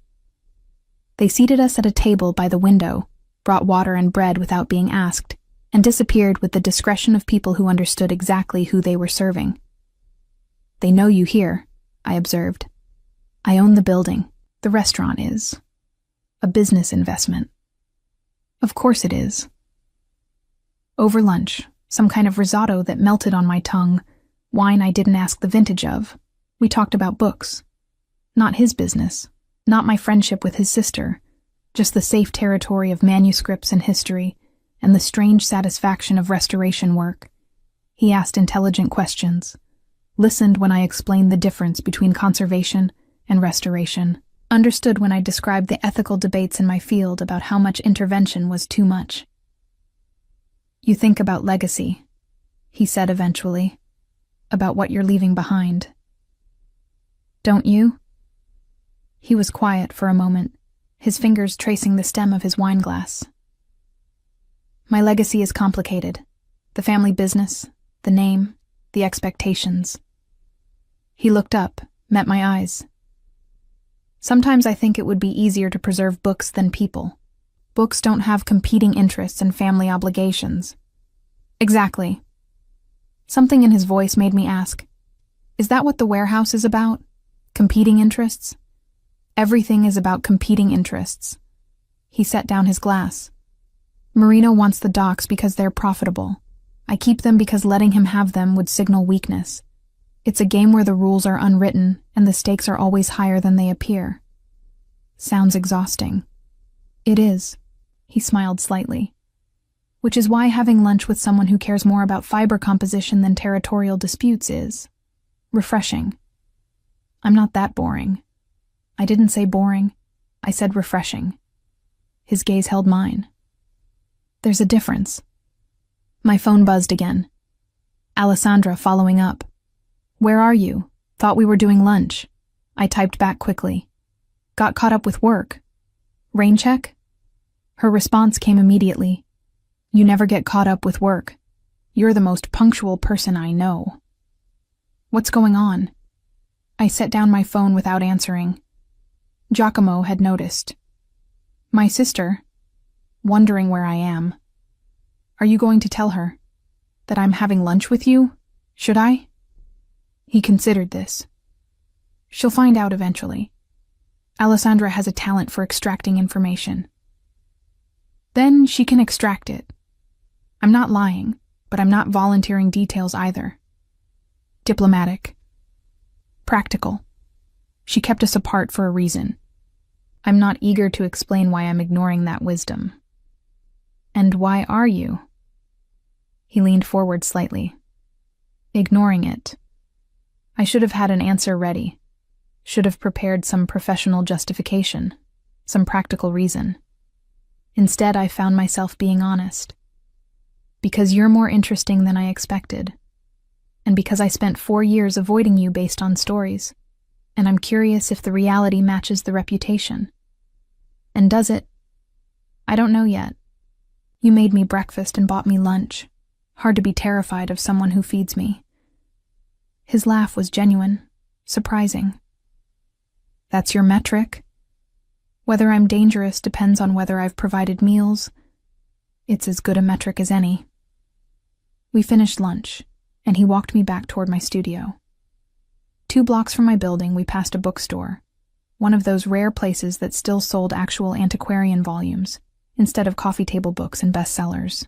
They seated us at a table by the window, brought water and bread without being asked, and disappeared with the discretion of people who understood exactly who they were serving. They know you here, I observed. I own the building. The restaurant is. A business investment. Of course it is. Over lunch, some kind of risotto that melted on my tongue, wine I didn't ask the vintage of, we talked about books. Not his business, not my friendship with his sister, just the safe territory of manuscripts and history, and the strange satisfaction of restoration work. He asked intelligent questions, listened when I explained the difference between conservation and restoration, understood when I described the ethical debates in my field about how much intervention was too much. You think about legacy, he said eventually, about what you're leaving behind. Don't you? He was quiet for a moment, his fingers tracing the stem of his wine glass. My legacy is complicated. The family business, the name, the expectations. He looked up, met my eyes. Sometimes I think it would be easier to preserve books than people. Books don't have competing interests and family obligations. Exactly. Something in his voice made me ask, is that what the warehouse is about? Competing interests? Everything is about competing interests. He set down his glass. Marino wants the docks because they're profitable. I keep them because letting him have them would signal weakness. It's a game where the rules are unwritten and the stakes are always higher than they appear. Sounds exhausting. It is. He smiled slightly. Which is why having lunch with someone who cares more about fiber composition than territorial disputes is refreshing. I'm not that boring. I didn't say boring. I said refreshing. His gaze held mine. There's a difference. My phone buzzed again. Alessandra following up. Where are you? Thought we were doing lunch. I typed back quickly. Got caught up with work. Rain check? Her response came immediately. You never get caught up with work. You're the most punctual person I know. What's going on? I set down my phone without answering. Giacomo had noticed. My sister, wondering where I am. Are you going to tell her that I'm having lunch with you? Should I? He considered this. She'll find out eventually. Alessandra has a talent for extracting information. Then she can extract it. I'm not lying, but I'm not volunteering details either. Diplomatic. Practical. She kept us apart for a reason. I'm not eager to explain why I'm ignoring that wisdom. And why are you? He leaned forward slightly. Ignoring it. I should have had an answer ready. Should have prepared some professional justification, some practical reason. Instead, I found myself being honest. Because you're more interesting than I expected. And because I spent 4 years avoiding you based on stories. And I'm curious if the reality matches the reputation. And does it? I don't know yet. You made me breakfast and bought me lunch. Hard to be terrified of someone who feeds me. His laugh was genuine, surprising. That's your metric? Whether I'm dangerous depends on whether I've provided meals. It's as good a metric as any. We finished lunch, and he walked me back toward my studio. 2 blocks from my building, we passed a bookstore, one of those rare places that still sold actual antiquarian volumes, instead of coffee table books and bestsellers.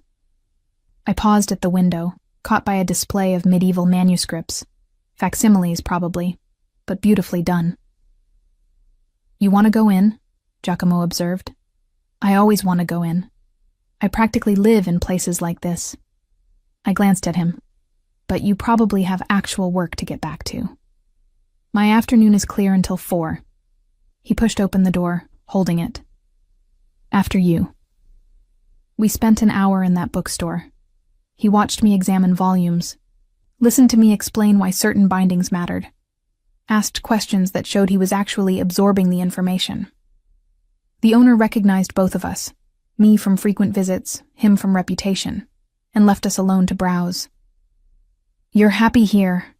I paused at the window, caught by a display of medieval manuscripts, facsimiles probably, but beautifully done. You want to go in? Giacomo observed. I always want to go in. I practically live in places like this. I glanced at him. But you probably have actual work to get back to. My afternoon is clear until 4. He pushed open the door, holding it. After you. We spent an hour in that bookstore. He watched me examine volumes, listened to me explain why certain bindings mattered, asked questions that showed he was actually absorbing the information. The owner recognized both of us, me from frequent visits, him from reputation, and left us alone to browse. "You're happy here,"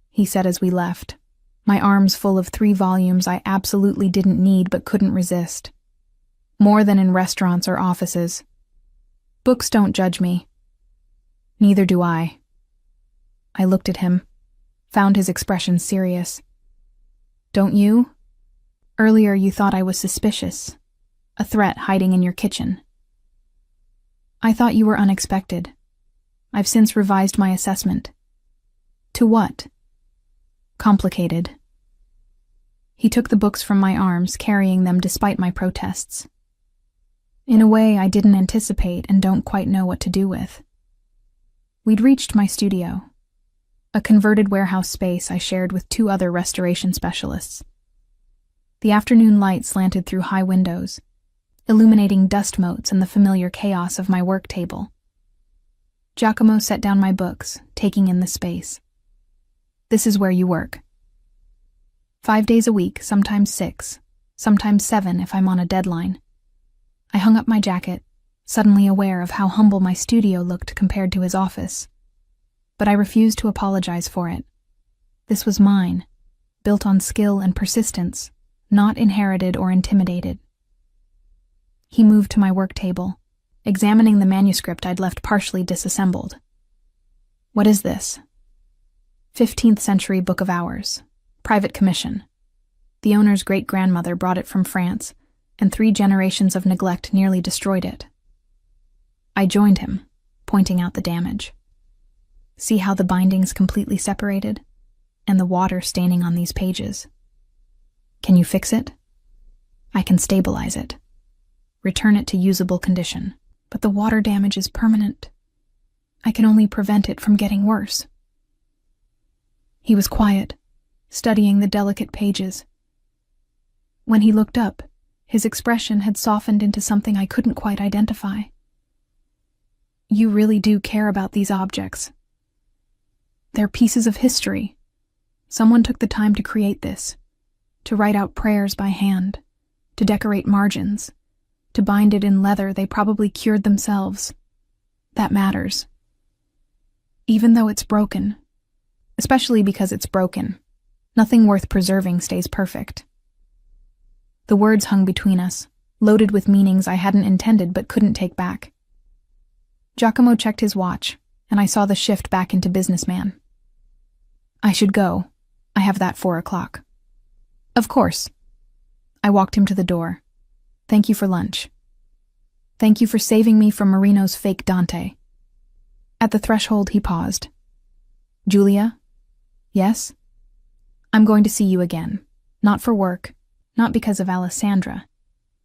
he said as we left, my arms full of 3 volumes I absolutely didn't need but couldn't resist. More than in restaurants or offices. Books don't judge me. Neither do I. I looked at him, found his expression serious. "Don't you? Earlier you thought I was suspicious, a threat hiding in your kitchen." "I thought you were unexpected. I've since revised my assessment." "To what?" "Complicated." He took the books from my arms, carrying them despite my protests. In a way I didn't anticipate and don't quite know what to do with. We'd reached my studio, a converted warehouse space I shared with 2 other restoration specialists. The afternoon light slanted through high windows, illuminating dust motes and the familiar chaos of my work table. Giacomo set down my books, taking in the space. "This is where you work." 5 days a week, sometimes 6, sometimes 7 if I'm on a deadline. I hung up my jacket, suddenly aware of how humble my studio looked compared to his office. But I refused to apologize for it. This was mine, built on skill and persistence, not inherited or intimidated. He moved to my work table, examining the manuscript I'd left partially disassembled. "What is this?" 15th century Book of Hours, private commission. The owner's great-grandmother brought it from France, and 3 generations of neglect nearly destroyed it. I joined him, pointing out the damage. "See how the binding's completely separated? And the water staining on these pages. Can you fix it?" "I can stabilize it. Return it to usable condition. But the water damage is permanent. I can only prevent it from getting worse." He was quiet, studying the delicate pages. When he looked up, his expression had softened into something I couldn't quite identify. "You really do care about these objects. They're pieces of history. Someone took the time to create this, to write out prayers by hand, to decorate margins, to bind it in leather they probably cured themselves. That matters. Even though it's broken, especially because it's broken, nothing worth preserving stays perfect." The words hung between us, loaded with meanings I hadn't intended but couldn't take back. Giacomo checked his watch, and I saw the shift back into businessman. "I should go. I have that 4 o'clock." "Of course." I walked him to the door. "Thank you for lunch." "Thank you for saving me from Marino's fake Dante." At the threshold he paused. "Julia?" "Yes?" "I'm going to see you again. Not for work, not because of Alessandra,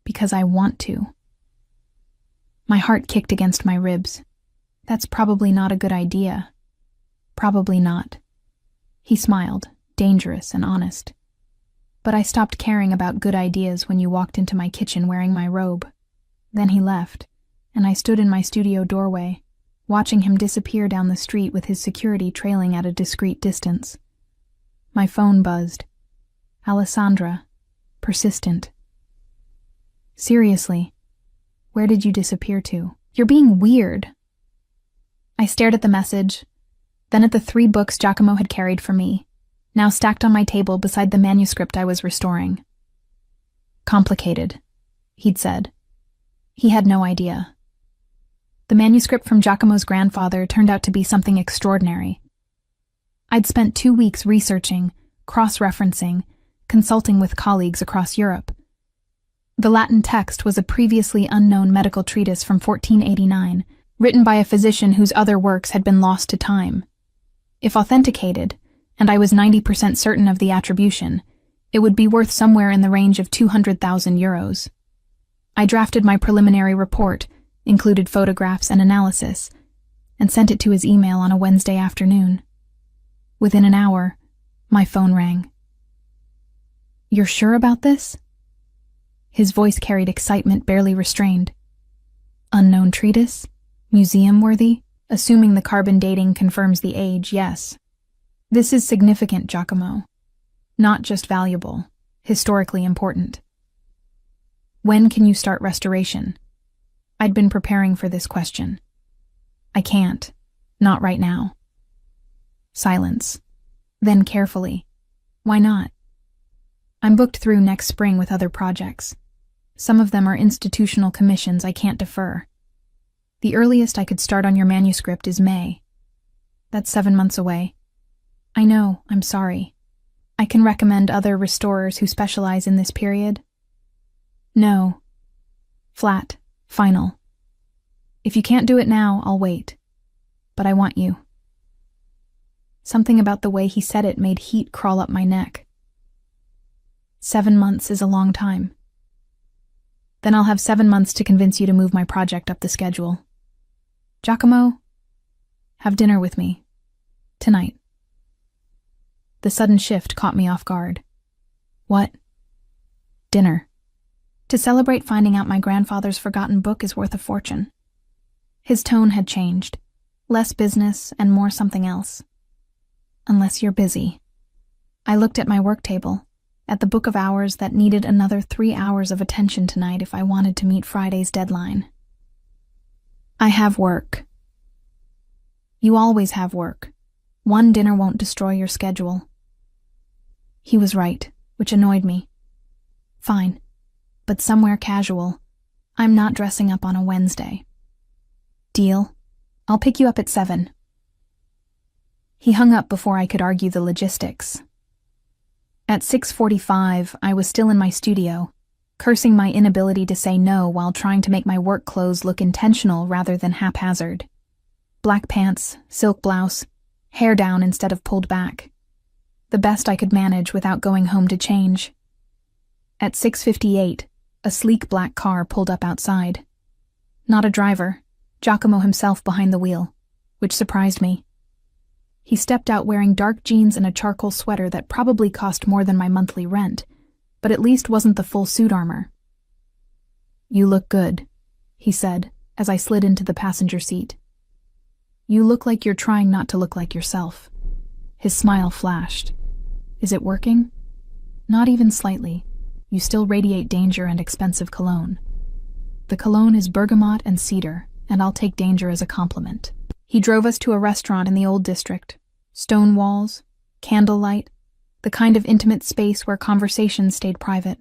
because I want to." My heart kicked against my ribs. That's probably not a good idea. Probably not. He smiled, dangerous and honest. But I stopped caring about good ideas when you walked into my kitchen wearing my robe. Then he left, and I stood in my studio doorway, watching him disappear down the street with his security trailing at a discreet distance. My phone buzzed. Alessandra. Persistent. "Seriously, where did you disappear to? You're being weird." I stared at the message, then at the 3 books Giacomo had carried for me, now stacked on my table beside the manuscript I was restoring. "Complicated," he'd said. He had no idea. The manuscript from Giacomo's grandfather turned out to be something extraordinary. I'd spent 2 weeks researching, cross-referencing, consulting with colleagues across Europe. The Latin text was a previously unknown medical treatise from 1489, written by a physician whose other works had been lost to time. If authenticated, and I was 90% certain of the attribution, it would be worth somewhere in the range of 200,000 euros. I drafted my preliminary report, included photographs and analysis, and sent it to his email on a Wednesday afternoon. Within an hour, my phone rang. "You're sure about this?" His voice carried excitement barely restrained. "Unknown treatise? Museum-worthy? Assuming the carbon dating confirms the age, yes. This is significant, Giacomo. Not just valuable, historically important. When can you start restoration? I'd been preparing for this question. I can't. Not right now. Silence. Then carefully. Why not? I'm booked through next spring with other projects. Some of them are institutional commissions I can't defer. The earliest I could start on your manuscript is May. That's 7 months away. I know, I'm sorry. I can recommend other restorers who specialize in this period. No. Flat. Final. If you can't do it now, I'll wait. But I want you. Something about the way he said it made heat crawl up my neck. 7 months is a long time. Then I'll have 7 months to convince you to move my project up the schedule. Giacomo, have dinner with me. Tonight. The sudden shift caught me off guard. What? Dinner. To celebrate finding out my grandfather's forgotten book is worth a fortune. His tone had changed. Less business and more something else. Unless you're busy. I looked at my work table, at the book of hours that needed another 3 hours of attention tonight if I wanted to meet Friday's deadline. I have work. You always have work. One dinner won't destroy your schedule. He was right, which annoyed me. Fine. But somewhere casual. I'm not dressing up on a Wednesday. Deal? I'll pick you up at 7. He hung up before I could argue the logistics. At 6:45, I was still in my studio, cursing my inability to say no while trying to make my work clothes look intentional rather than haphazard. Black pants, silk blouse, hair down instead of pulled back. The best I could manage without going home to change. At 6:58, a sleek black car pulled up outside. Not a driver, Giacomo himself behind the wheel, which surprised me. He stepped out wearing dark jeans and a charcoal sweater that probably cost more than my monthly rent, but at least wasn't the full suit armor. You look good, he said, as I slid into the passenger seat. You look like you're trying not to look like yourself. His smile flashed. Is it working? Not even slightly. You still radiate danger and expensive cologne. The cologne is bergamot and cedar, and I'll take danger as a compliment. He drove us to a restaurant in the old district. Stone walls, candlelight, the kind of intimate space where conversations stayed private.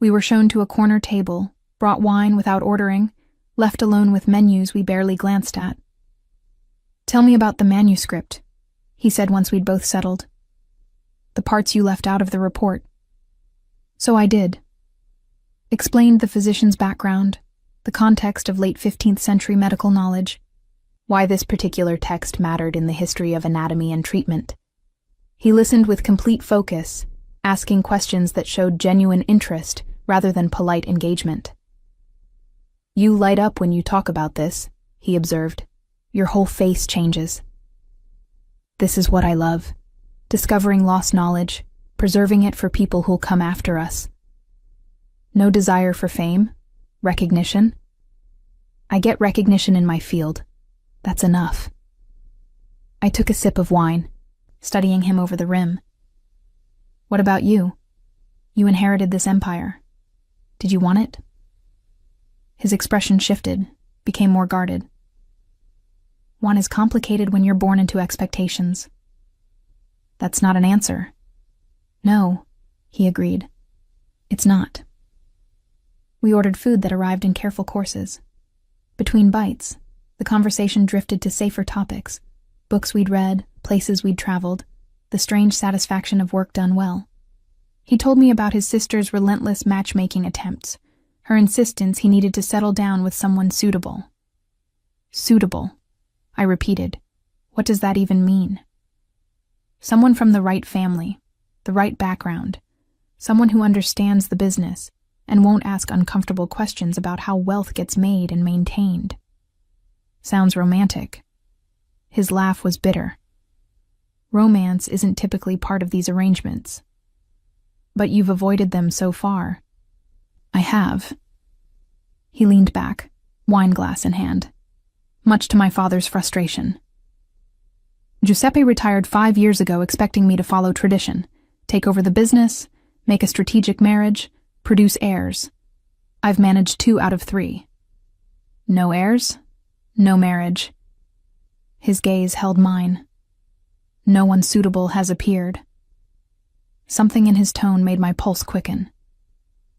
We were shown to a corner table, brought wine without ordering, left alone with menus we barely glanced at. Tell me about the manuscript, he said once we'd both settled. The parts you left out of the report. So I did. Explained the physician's background, the context of late 15th century medical knowledge, why this particular text mattered in the history of anatomy and treatment. He listened with complete focus, asking questions that showed genuine interest rather than polite engagement. You light up when you talk about this, he observed. Your whole face changes. This is what I love. Discovering lost knowledge, preserving it for people who'll come after us. No desire for fame? Recognition? I get recognition in my field. That's enough. I took a sip of wine, studying him over the rim. What about you? You inherited this empire. Did you want it? His expression shifted, became more guarded. One is complicated when you're born into expectations. That's not an answer. No, he agreed. It's not. We ordered food that arrived in careful courses. Between bites, the conversation drifted to safer topics, books we'd read, places we'd traveled, the strange satisfaction of work done well. He told me about his sister's relentless matchmaking attempts, her insistence he needed to settle down with someone suitable. Suitable, I repeated. What does that even mean? Someone from the right family, the right background, someone who understands the business and won't ask uncomfortable questions about how wealth gets made and maintained. Sounds romantic. His laugh was bitter. Romance isn't typically part of these arrangements. But you've avoided them so far. I have. He leaned back, wine glass in hand, much to my father's frustration. Giuseppe retired 5 years ago expecting me to follow tradition, take over the business, make a strategic marriage, produce heirs. I've managed 2 out of 3. No heirs, no marriage. His gaze held mine. No one suitable has appeared. Something in his tone made my pulse quicken.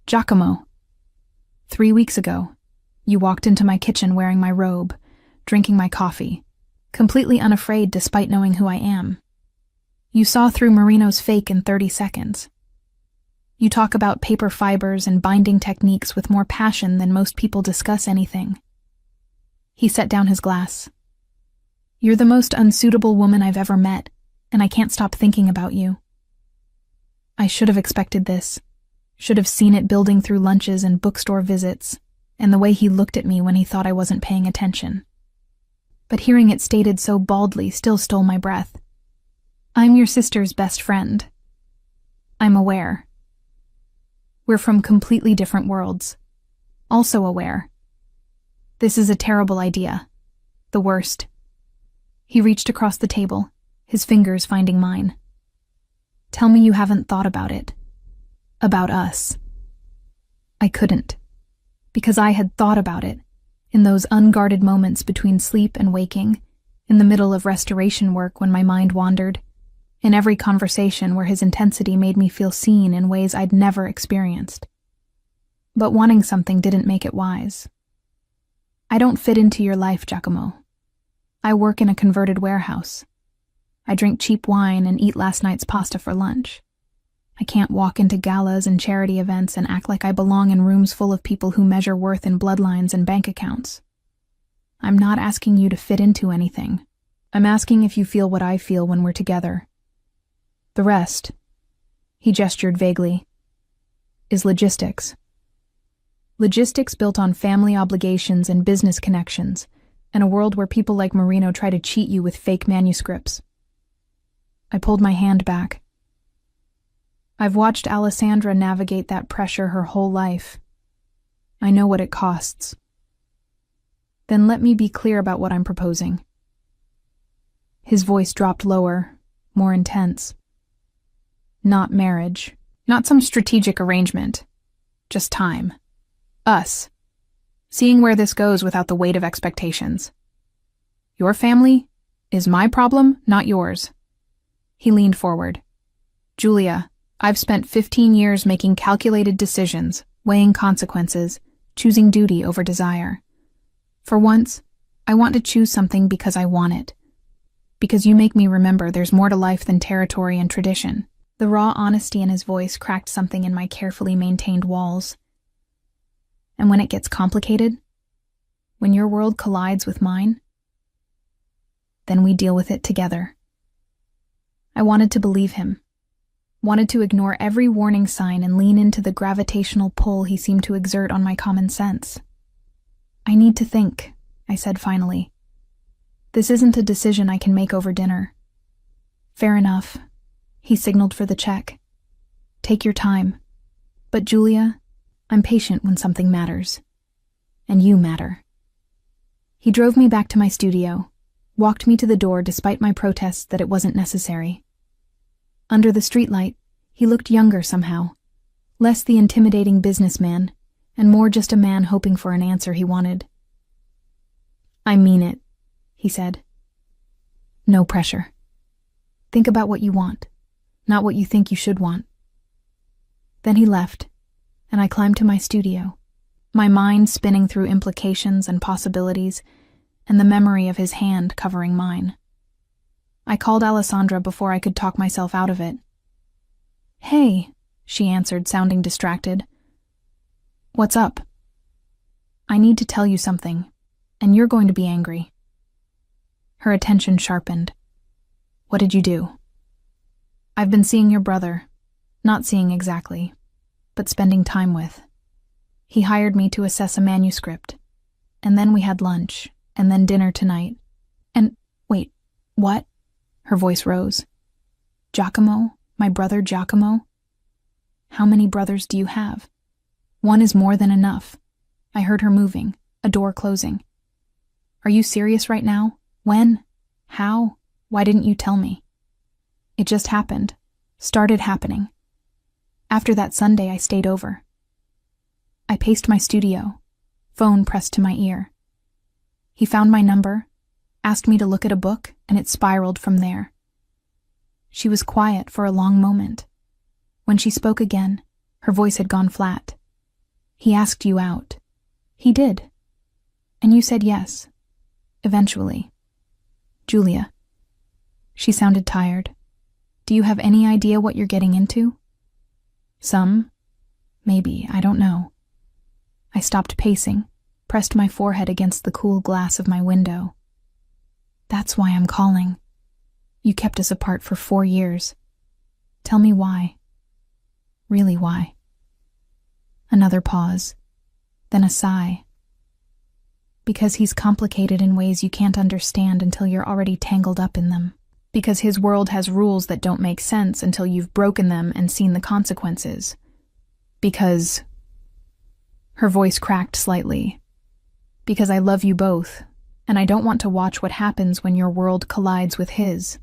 Giacomo, 3 weeks ago, you walked into my kitchen wearing my robe, drinking my coffee, completely unafraid despite knowing who I am. You saw through Marino's fake in 30 seconds. You talk about paper fibers and binding techniques with more passion than most people discuss anything. He set down his glass. You're the most unsuitable woman I've ever met, and I can't stop thinking about you. I should have expected this, should have seen it building through lunches and bookstore visits, and the way he looked at me when he thought I wasn't paying attention. But hearing it stated so baldly still stole my breath. I'm your sister's best friend. I'm aware. We're from completely different worlds. Also aware. This is a terrible idea. The worst. He reached across the table, his fingers finding mine. Tell me you haven't thought about it. About us. I couldn't. Because I had thought about it, in those unguarded moments between sleep and waking, in the middle of restoration work when my mind wandered, in every conversation where his intensity made me feel seen in ways I'd never experienced. But wanting something didn't make it wise. I don't fit into your life, Giacomo. I work in a converted warehouse. I drink cheap wine and eat last night's pasta for lunch. I can't walk into galas and charity events and act like I belong in rooms full of people who measure worth in bloodlines and bank accounts. I'm not asking you to fit into anything. I'm asking if you feel what I feel when we're together. The rest, he gestured vaguely, is logistics. Logistics built on family obligations and business connections, in a world where people like Marino try to cheat you with fake manuscripts. I pulled my hand back. I've watched Alessandra navigate that pressure her whole life. I know what it costs. Then let me be clear about what I'm proposing. His voice dropped lower, more intense. Not marriage, not some strategic arrangement. Just time. Us. Seeing where this goes without the weight of expectations. Your family is my problem, not yours. He leaned forward. Julia, I've spent 15 years making calculated decisions, weighing consequences, choosing duty over desire. For once, I want to choose something because I want it. Because you make me remember there's more to life than territory and tradition. The raw honesty in his voice cracked something in my carefully maintained walls. And when it gets complicated, when your world collides with mine, then we deal with it together. I wanted to believe him, wanted to ignore every warning sign and lean into the gravitational pull he seemed to exert on my common sense. I need to think, I said finally. This isn't a decision I can make over dinner. Fair enough. He signaled for the check. Take your time. But Julia, I'm patient when something matters. And you matter. He drove me back to my studio, walked me to the door despite my protests that it wasn't necessary. Under the streetlight, he looked younger somehow, less the intimidating businessman, and more just a man hoping for an answer he wanted. I mean it, he said. No pressure. Think about what you want, not what you think you should want. Then he left, and I climbed to my studio, my mind spinning through implications and possibilities, and the memory of his hand covering mine. I called Alessandra before I could talk myself out of it. Hey, she answered, sounding distracted. What's up? I need to tell you something, and you're going to be angry. Her attention sharpened. What did you do? I've been seeing your brother, not seeing exactly, but spending time with. He hired me to assess a manuscript, and then we had lunch, and then dinner tonight. And, wait, what? Her voice rose. Giacomo? My brother Giacomo? How many brothers do you have? One is more than enough. I heard her moving, a door closing. Are you serious right now? When? How? Why didn't you tell me? It just happened. Started happening. After that Sunday, I stayed over. I paced my studio, phone pressed to my ear. He found my number, asked me to look at a book, and it spiraled from there. She was quiet for a long moment. When she spoke again, her voice had gone flat. He asked you out. He did. And you said yes. Eventually. Julia. She sounded tired. Do you have any idea what you're getting into? Some. Maybe, I don't know. I stopped pacing, pressed my forehead against the cool glass of my window. That's why I'm calling. You kept us apart for 4 years. Tell me why. Really why? Another pause, then a sigh. Because he's complicated in ways you can't understand until you're already tangled up in them. Because his world has rules that don't make sense until you've broken them and seen the consequences. Because... Her voice cracked slightly. Because I love you both, and I don't want to watch what happens when your world collides with his.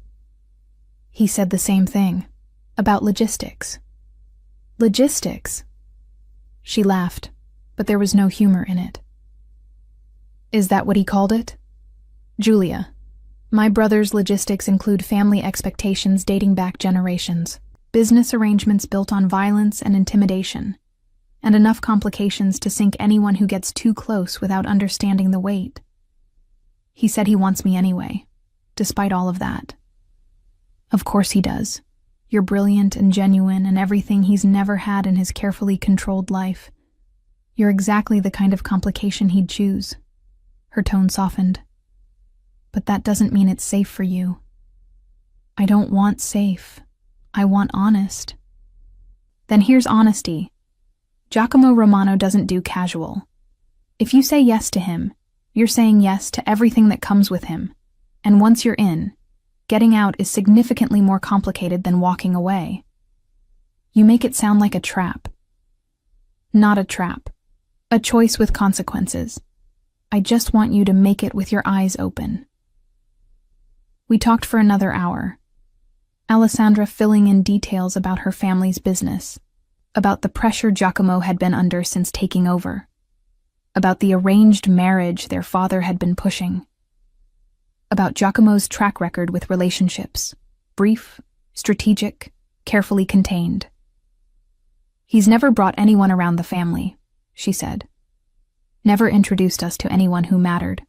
He said the same thing, about logistics. Logistics? She laughed, but there was no humor in it. Is that what he called it? Julia, my brother's logistics include family expectations dating back generations, business arrangements built on violence and intimidation, and enough complications to sink anyone who gets too close without understanding the weight. He said he wants me anyway, despite all of that. Of course he does. You're brilliant and genuine and everything he's never had in his carefully controlled life. You're exactly the kind of complication he'd choose. Her tone softened. But that doesn't mean it's safe for you. I don't want safe. I want honest. Then here's honesty. Giacomo Romano doesn't do casual. If you say yes to him, you're saying yes to everything that comes with him. And once you're in, getting out is significantly more complicated than walking away. You make it sound like a trap. Not a trap. A choice with consequences. I just want you to make it with your eyes open. We talked for another hour. Alessandra filling in details about her family's business, about the pressure Giacomo had been under since taking over, about the arranged marriage their father had been pushing, about Giacomo's track record with relationships, brief, strategic, carefully contained. He's never brought anyone around the family, she said. Never introduced us to anyone who mattered.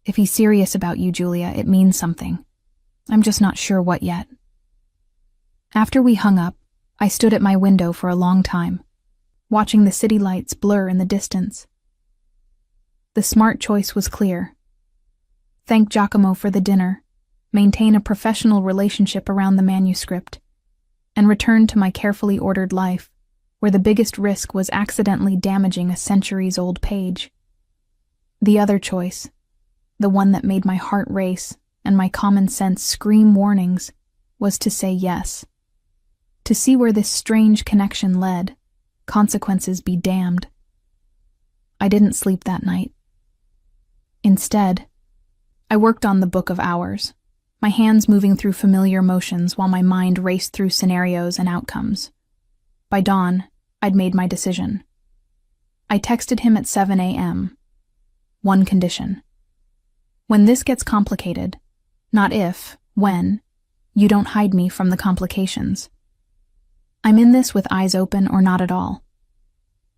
If he's serious about you, Julia, it means something. I'm just not sure what yet. After we hung up, I stood at my window for a long time, watching the city lights blur in the distance. The smart choice was clear. Thank Giacomo for the dinner, maintain a professional relationship around the manuscript, and return to my carefully ordered life, where the biggest risk was accidentally damaging a centuries-old page. The other choice, the one that made my heart race and my common sense scream warnings, was to say yes. To see where this strange connection led, consequences be damned. I didn't sleep that night. Instead, I worked on the Book of Hours, my hands moving through familiar motions while my mind raced through scenarios and outcomes. By dawn, I'd made my decision. I texted him at 7 a.m. One condition. When this gets complicated, not if, when, you don't hide me from the complications. I'm in this with eyes open or not at all.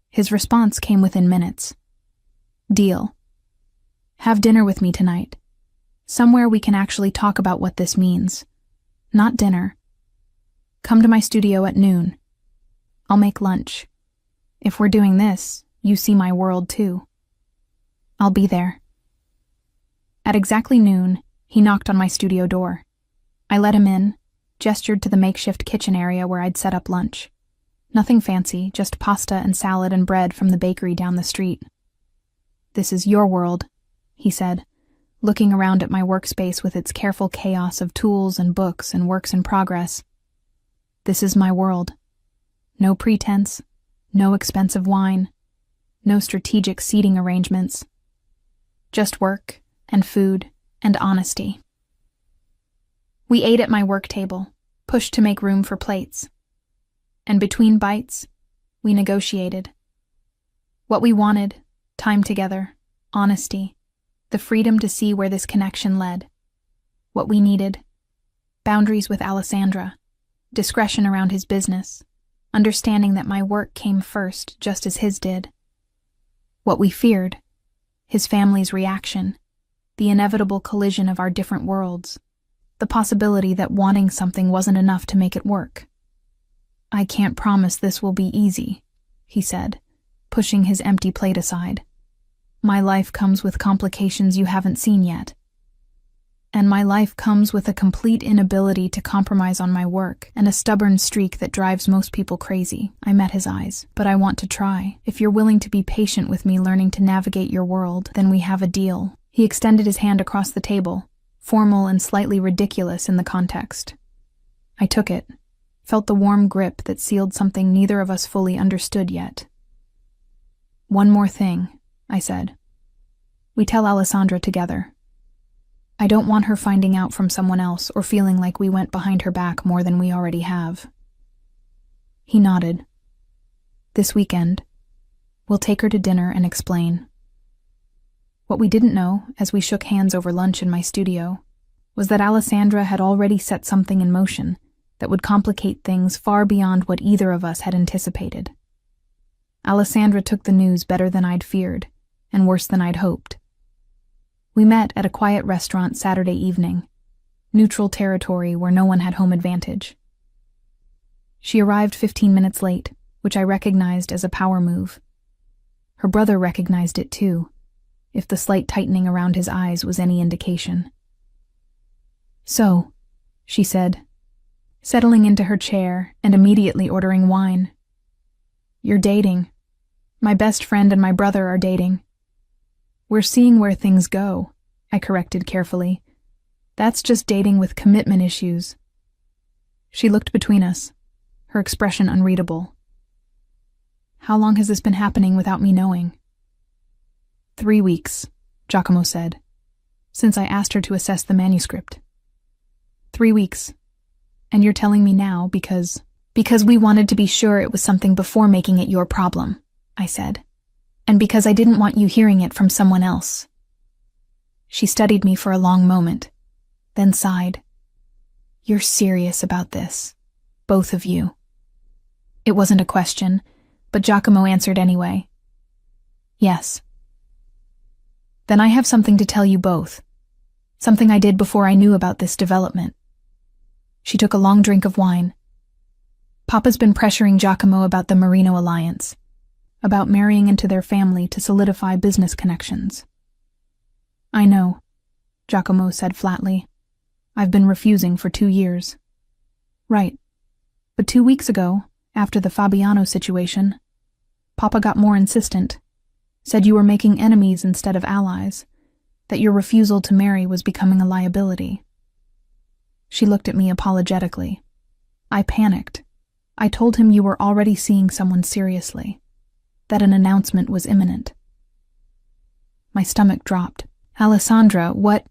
His response came within minutes. Deal. Have dinner with me tonight. Somewhere we can actually talk about what this means. Not dinner. Come to my studio at noon. I'll make lunch. If we're doing this, you see my world too. I'll be there. At exactly noon, he knocked on my studio door. I let him in, gestured to the makeshift kitchen area where I'd set up lunch. Nothing fancy, just pasta and salad and bread from the bakery down the street. This is your world, he said, looking around at my workspace with its careful chaos of tools and books and works in progress. This is my world. No pretense, no expensive wine, no strategic seating arrangements. Just work and food and honesty. We ate at my work table, pushed to make room for plates. And between bites, we negotiated. What we wanted, time together, honesty, the freedom to see where this connection led. What we needed, boundaries with Alessandra, discretion around his business, understanding that my work came first just as his did. What we feared, his family's reaction, the inevitable collision of our different worlds, the possibility that wanting something wasn't enough to make it work. I can't promise this will be easy, he said, pushing his empty plate aside. My life comes with complications you haven't seen yet. And my life comes with a complete inability to compromise on my work and a stubborn streak that drives most people crazy. I met his eyes. But I want to try. If you're willing to be patient with me learning to navigate your world, then we have a deal. He extended his hand across the table, formal and slightly ridiculous in the context. I took it, felt the warm grip that sealed something neither of us fully understood yet. One more thing, I said. We tell Alessandra together. I don't want her finding out from someone else or feeling like we went behind her back more than we already have. He nodded. This weekend, we'll take her to dinner and explain. What we didn't know, as we shook hands over lunch in my studio, was that Alessandra had already set something in motion that would complicate things far beyond what either of us had anticipated. Alessandra took the news better than I'd feared, and worse than I'd hoped. We met at a quiet restaurant Saturday evening, neutral territory where no one had home advantage. She arrived 15 minutes late, which I recognized as a power move. Her brother recognized it too, if the slight tightening around his eyes was any indication. So, she said, settling into her chair and immediately ordering wine. You're dating. My best friend and my brother are dating. We're seeing where things go, I corrected carefully. That's just dating with commitment issues. She looked between us, her expression unreadable. How long has this been happening without me knowing? 3 weeks, Giacomo said, since I asked her to assess the manuscript. 3 weeks. And you're telling me now because we wanted to be sure it was something before making it your problem, I said. And because I didn't want you hearing it from someone else. She studied me for a long moment, then sighed. You're serious about this, both of you. It wasn't a question, but Giacomo answered anyway. Yes. Then I have something to tell you both, something I did before I knew about this development. She took a long drink of wine. Papa's been pressuring Giacomo about the Marino alliance, about marrying into their family to solidify business connections. I know, Giacomo said flatly. I've been refusing for 2 years. Right. But 2 weeks ago, after the Fabiano situation, Papa got more insistent, said you were making enemies instead of allies, that your refusal to marry was becoming a liability. She looked at me apologetically. I panicked. I told him you were already seeing someone seriously, that an announcement was imminent. My stomach dropped. Alessandra, what?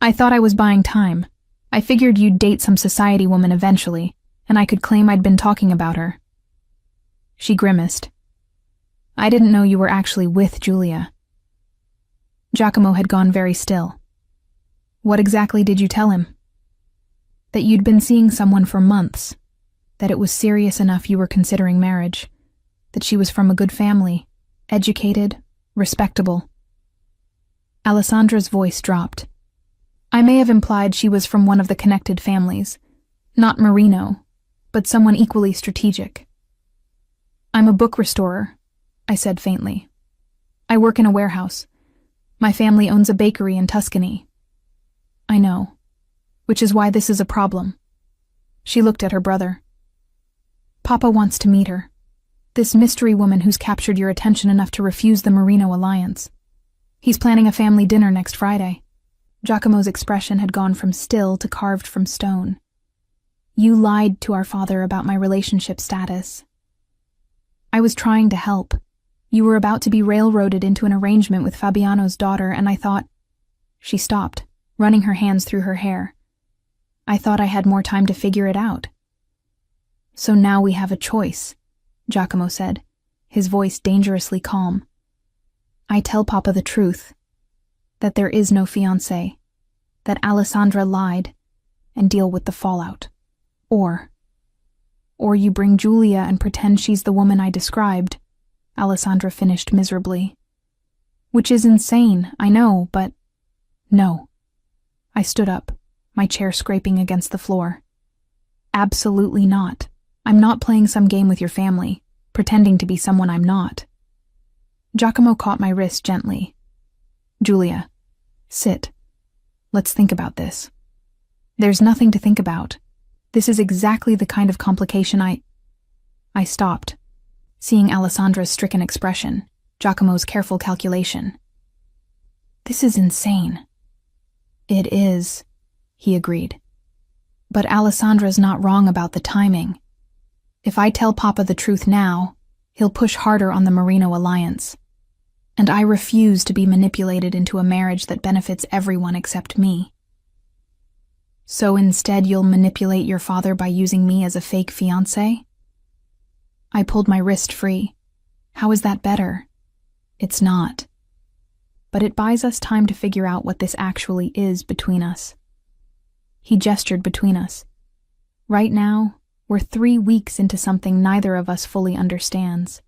I thought I was buying time. I figured you'd date some society woman eventually, and I could claim I'd been talking about her. She grimaced. I didn't know you were actually with Julia. Giacomo had gone very still. What exactly did you tell him? That you'd been seeing someone for months, that it was serious enough you were considering marriage, that she was from a good family, educated, respectable. Alessandra's voice dropped. I may have implied she was from one of the connected families, not Marino, but someone equally strategic. I'm a book restorer, I said faintly. I work in a warehouse. My family owns a bakery in Tuscany. I know, which is why this is a problem. She looked at her brother. Papa wants to meet her. This mystery woman who's captured your attention enough to refuse the Marino alliance. He's planning a family dinner next Friday. Giacomo's expression had gone from still to carved from stone. You lied to our father about my relationship status. I was trying to help. You were about to be railroaded into an arrangement with Fabiano's daughter, and I thought... She stopped, running her hands through her hair. I thought I had more time to figure it out. So now we have a choice, Giacomo said, his voice dangerously calm. I tell Papa the truth, that there is no fiancé, that Alessandra lied, and deal with the fallout. Or you bring Giulia and pretend she's the woman I described, Alessandra finished miserably. Which is insane, I know, but no. I stood up, my chair scraping against the floor. Absolutely not. I'm not playing some game with your family, pretending to be someone I'm not. Giacomo caught my wrist gently. Giulia, sit. Let's think about this. There's nothing to think about. This is exactly the kind of complication I stopped, seeing Alessandra's stricken expression, Giacomo's careful calculation. This is insane. It is, he agreed. But Alessandra's not wrong about the timing. If I tell Papa the truth now, he'll push harder on the Marino alliance. And I refuse to be manipulated into a marriage that benefits everyone except me. So instead you'll manipulate your father by using me as a fake fiancé? I pulled my wrist free. How is that better? It's not. But it buys us time to figure out what this actually is between us. He gestured between us. Right now, we're 3 weeks into something neither of us fully understands.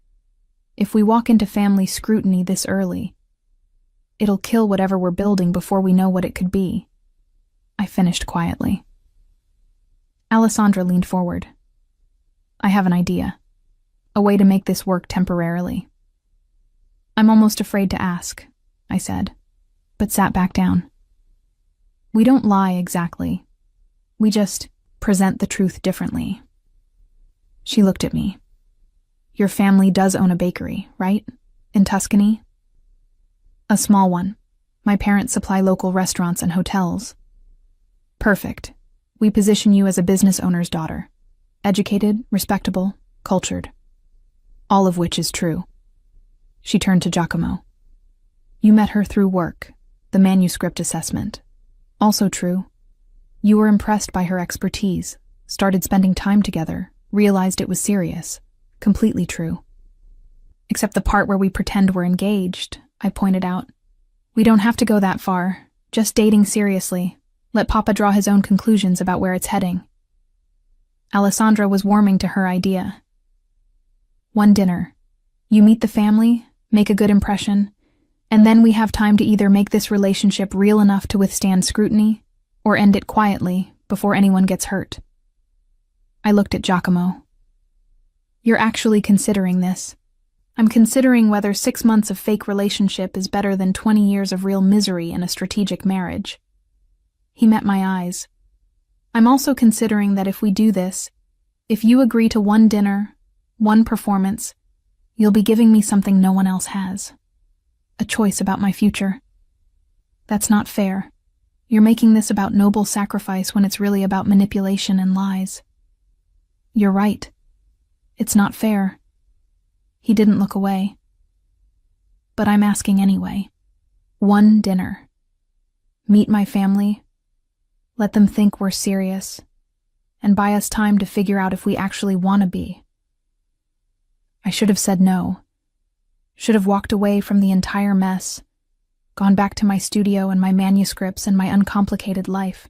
If we walk into family scrutiny this early, it'll kill whatever we're building before we know what it could be. I finished quietly. Alessandra leaned forward. I have an idea. A way to make this work temporarily. I'm almost afraid to ask, I said, but sat back down. We don't lie exactly. We just present the truth differently. She looked at me. Your family does own a bakery, right? In Tuscany? A small one. My parents supply local restaurants and hotels. Perfect. We position you as a business owner's daughter. Educated, respectable, cultured. All of which is true. She turned to Giacomo. You met her through work, the manuscript assessment. Also true. You were impressed by her expertise, started spending time together, realized it was serious. Completely true. Except the part where we pretend we're engaged, I pointed out. We don't have to go that far, just dating seriously. Let Papa draw his own conclusions about where it's heading. Alessandra was warming to her idea. One dinner. You meet the family, make a good impression, and then we have time to either make this relationship real enough to withstand scrutiny, or end it quietly before anyone gets hurt. I looked at Giacomo. You're actually considering this. I'm considering whether 6 months of fake relationship is better than 20 years of real misery in a strategic marriage. He met my eyes. I'm also considering that if we do this, if you agree to one dinner, one performance, you'll be giving me something no one else has. A choice about my future. That's not fair. You're making this about noble sacrifice when it's really about manipulation and lies. You're right. It's not fair. He didn't look away. But I'm asking anyway. One dinner. Meet my family. Let them think we're serious. And buy us time to figure out if we actually want to be. I should have said no. Should have walked away from the entire mess. Gone back to my studio and my manuscripts and my uncomplicated life.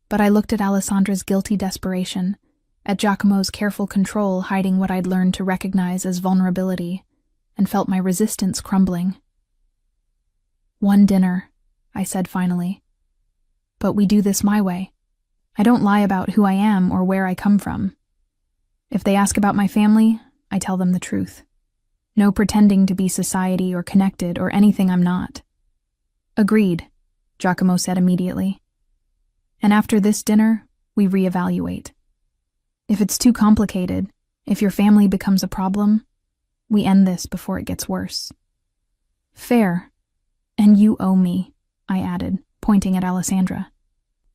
But I looked at Alessandra's guilty desperation, at Giacomo's careful control hiding what I'd learned to recognize as vulnerability, and felt my resistance crumbling. One dinner, I said finally. But we do this my way. I don't lie about who I am or where I come from. If they ask about my family, I tell them the truth. No pretending to be society or connected or anything I'm not. Agreed, Giacomo said immediately. And after this dinner, we reevaluate. If it's too complicated, if your family becomes a problem, we end this before it gets worse. Fair. And you owe me, I added, pointing at Alessandra.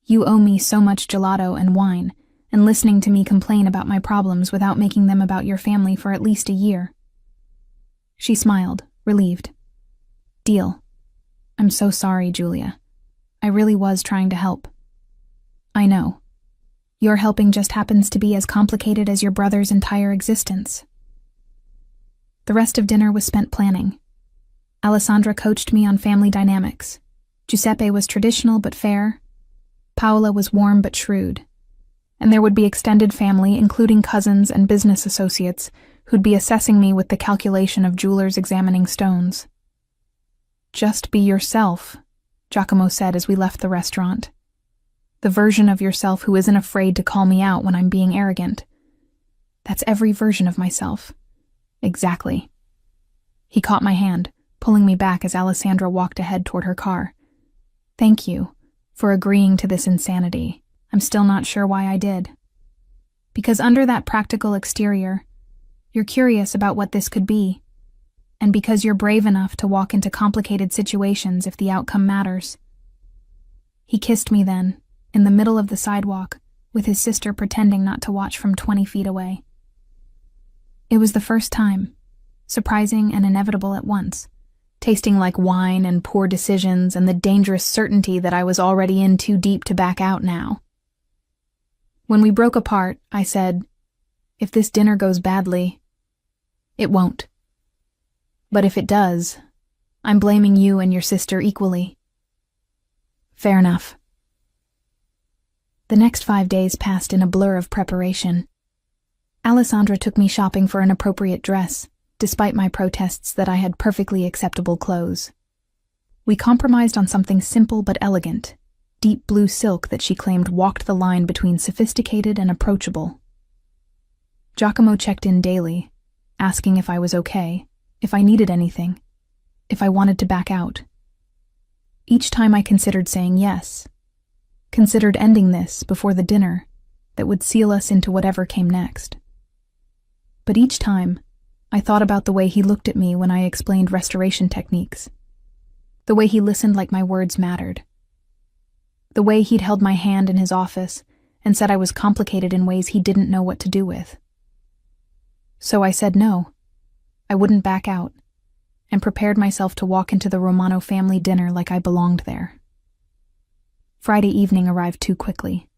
You owe me so much gelato and wine, and listening to me complain about my problems without making them about your family for at least a year. She smiled, relieved. Deal. I'm so sorry, Giulia. I really was trying to help. I know. Your helping just happens to be as complicated as your brother's entire existence. The rest of dinner was spent planning. Alessandra coached me on family dynamics. Giuseppe was traditional but fair. Paola was warm but shrewd. And there would be extended family, including cousins and business associates, who'd be assessing me with the calculation of jewelers examining stones. Just be yourself, Giacomo said as we left the restaurant. The version of yourself who isn't afraid to call me out when I'm being arrogant. That's every version of myself. Exactly. He caught my hand, pulling me back as Alessandra walked ahead toward her car. Thank you for agreeing to this insanity. I'm still not sure why I did. Because under that practical exterior, you're curious about what this could be. And because you're brave enough to walk into complicated situations if the outcome matters. He kissed me then, in the middle of the sidewalk, with his sister pretending not to watch from 20 feet away. It was the first time, surprising and inevitable at once, tasting like wine and poor decisions and the dangerous certainty that I was already in too deep to back out now. When we broke apart, I said, "If this dinner goes badly, it won't. But if it does, I'm blaming you and your sister equally." Fair enough. The next 5 days passed in a blur of preparation. Alessandra took me shopping for an appropriate dress, despite my protests that I had perfectly acceptable clothes. We compromised on something simple but elegant, deep blue silk that she claimed walked the line between sophisticated and approachable. Giacomo checked in daily, asking if I was okay, if I needed anything, if I wanted to back out. Each time I considered saying yes, considered ending this before the dinner that would seal us into whatever came next. But each time, I thought about the way he looked at me when I explained restoration techniques, the way he listened like my words mattered, the way he'd held my hand in his office and said I was complicated in ways he didn't know what to do with. So I said no. I wouldn't back out, and prepared myself to walk into the Romano family dinner like I belonged there. Friday evening arrived too quickly.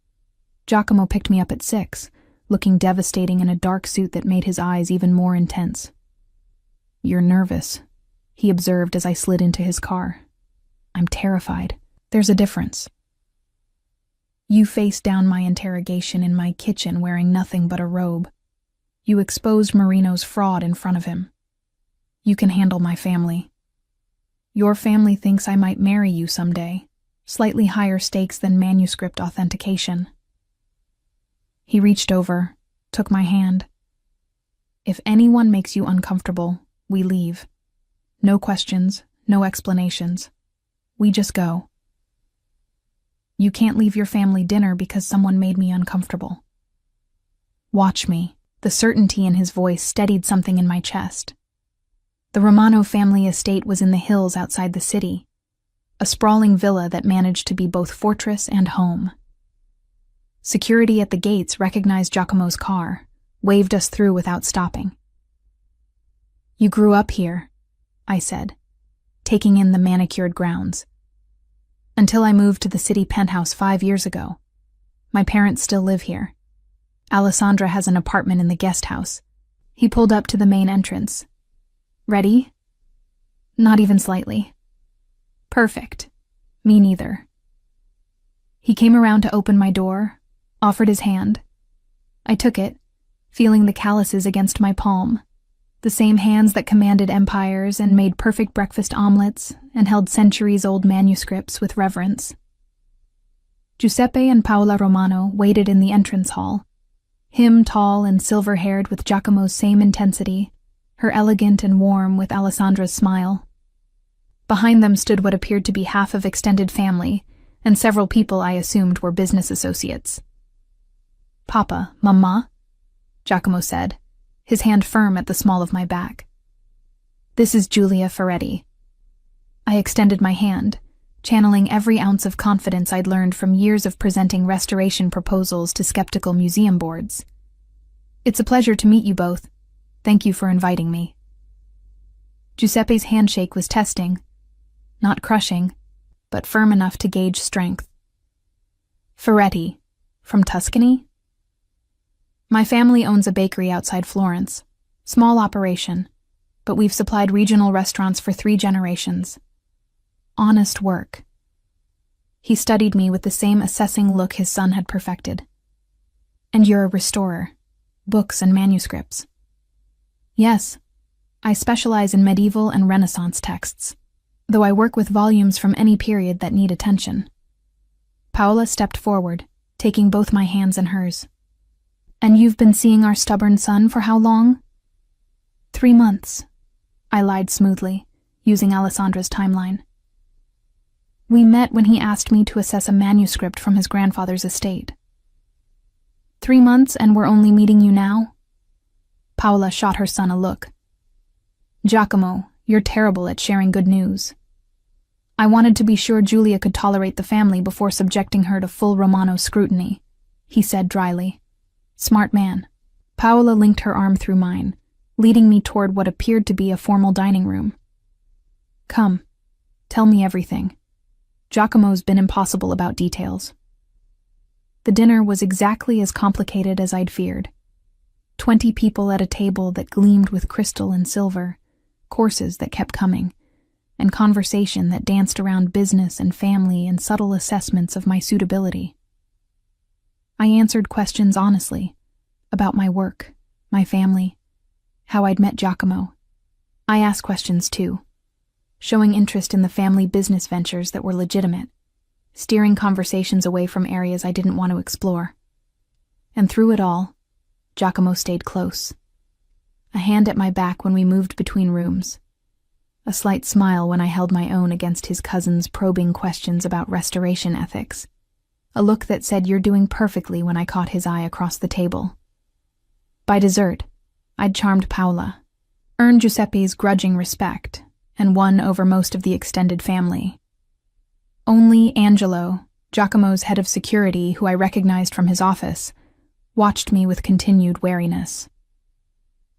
Giacomo picked me up at 6, looking devastating in a dark suit that made his eyes even more intense. "You're nervous," he observed as I slid into his car. "I'm terrified. There's a difference. You faced down my interrogation in my kitchen wearing nothing but a robe. You exposed Marino's fraud in front of him. You can handle my family. Your family thinks I might marry you someday, slightly higher stakes than manuscript authentication." He reached over, took my hand. "If anyone makes you uncomfortable, we leave. No questions, no explanations. We just go. You can't leave your family dinner because someone made me uncomfortable. Watch me." The certainty in his voice steadied something in my chest. The Romano family estate was in the hills outside the city, a sprawling villa that managed to be both fortress and home. Security at the gates recognized Giacomo's car, waved us through without stopping. "You grew up here," I said, taking in the manicured grounds. "Until I moved to the city penthouse 5 years ago. My parents still live here. Alessandra has an apartment in the guest house." He pulled up to the main entrance. "Ready?" "Not even slightly." "Perfect. Me neither." He came around to open my door, offered his hand. I took it, feeling the calluses against my palm, the same hands that commanded empires and made perfect breakfast omelets and held centuries-old manuscripts with reverence. Giuseppe and Paola Romano waited in the entrance hall, him tall and silver-haired with Giacomo's same intensity, her elegant and warm with Alessandra's smile. Behind them stood what appeared to be half of extended family, and several people I assumed were business associates. "Papa, Mamma," Giacomo said, his hand firm at the small of my back. "This is Giulia Ferretti." I extended my hand, channeling every ounce of confidence I'd learned from years of presenting restoration proposals to skeptical museum boards. "It's a pleasure to meet you both. Thank you for inviting me." Giuseppe's handshake was testing, not crushing, but firm enough to gauge strength. "Ferretti," From Tuscany? My family owns a bakery outside Florence. Small operation, but we've supplied regional restaurants for 3 generations. Honest work. He studied me with the same assessing look his son had perfected. And you're a restorer. Books and manuscripts. Yes, I specialize in medieval and Renaissance texts, though I work with volumes from any period that need attention. Paola stepped forward, taking both my hands in hers. And you've been seeing our stubborn son for how long? 3 months, I lied smoothly, using Alessandra's timeline. We met when he asked me to assess a manuscript from his grandfather's estate. 3 months and we're only meeting you now? Paola shot her son a look. Giacomo, you're terrible at sharing good news. I wanted to be sure Giulia could tolerate the family before subjecting her to full Romano scrutiny, he said dryly. Smart man. Paola linked her arm through mine, leading me toward what appeared to be a formal dining room. Come, tell me everything. Giacomo's been impossible about details. The dinner was exactly as complicated as I'd feared. 20 people at a table that gleamed with crystal and silver, courses that kept coming, and conversation that danced around business and family and subtle assessments of my suitability. I answered questions honestly, about my work, my family, how I'd met Giacomo. I asked questions too, showing interest in the family business ventures that were legitimate, steering conversations away from areas I didn't want to explore. And through it all, Giacomo stayed close. A hand at my back when we moved between rooms. A slight smile when I held my own against his cousin's probing questions about restoration ethics. A look that said you're doing perfectly when I caught his eye across the table. By dessert, I'd charmed Paola, earned Giuseppe's grudging respect, and won over most of the extended family. Only Angelo, Giacomo's head of security, who I recognized from his office, watched me with continued wariness.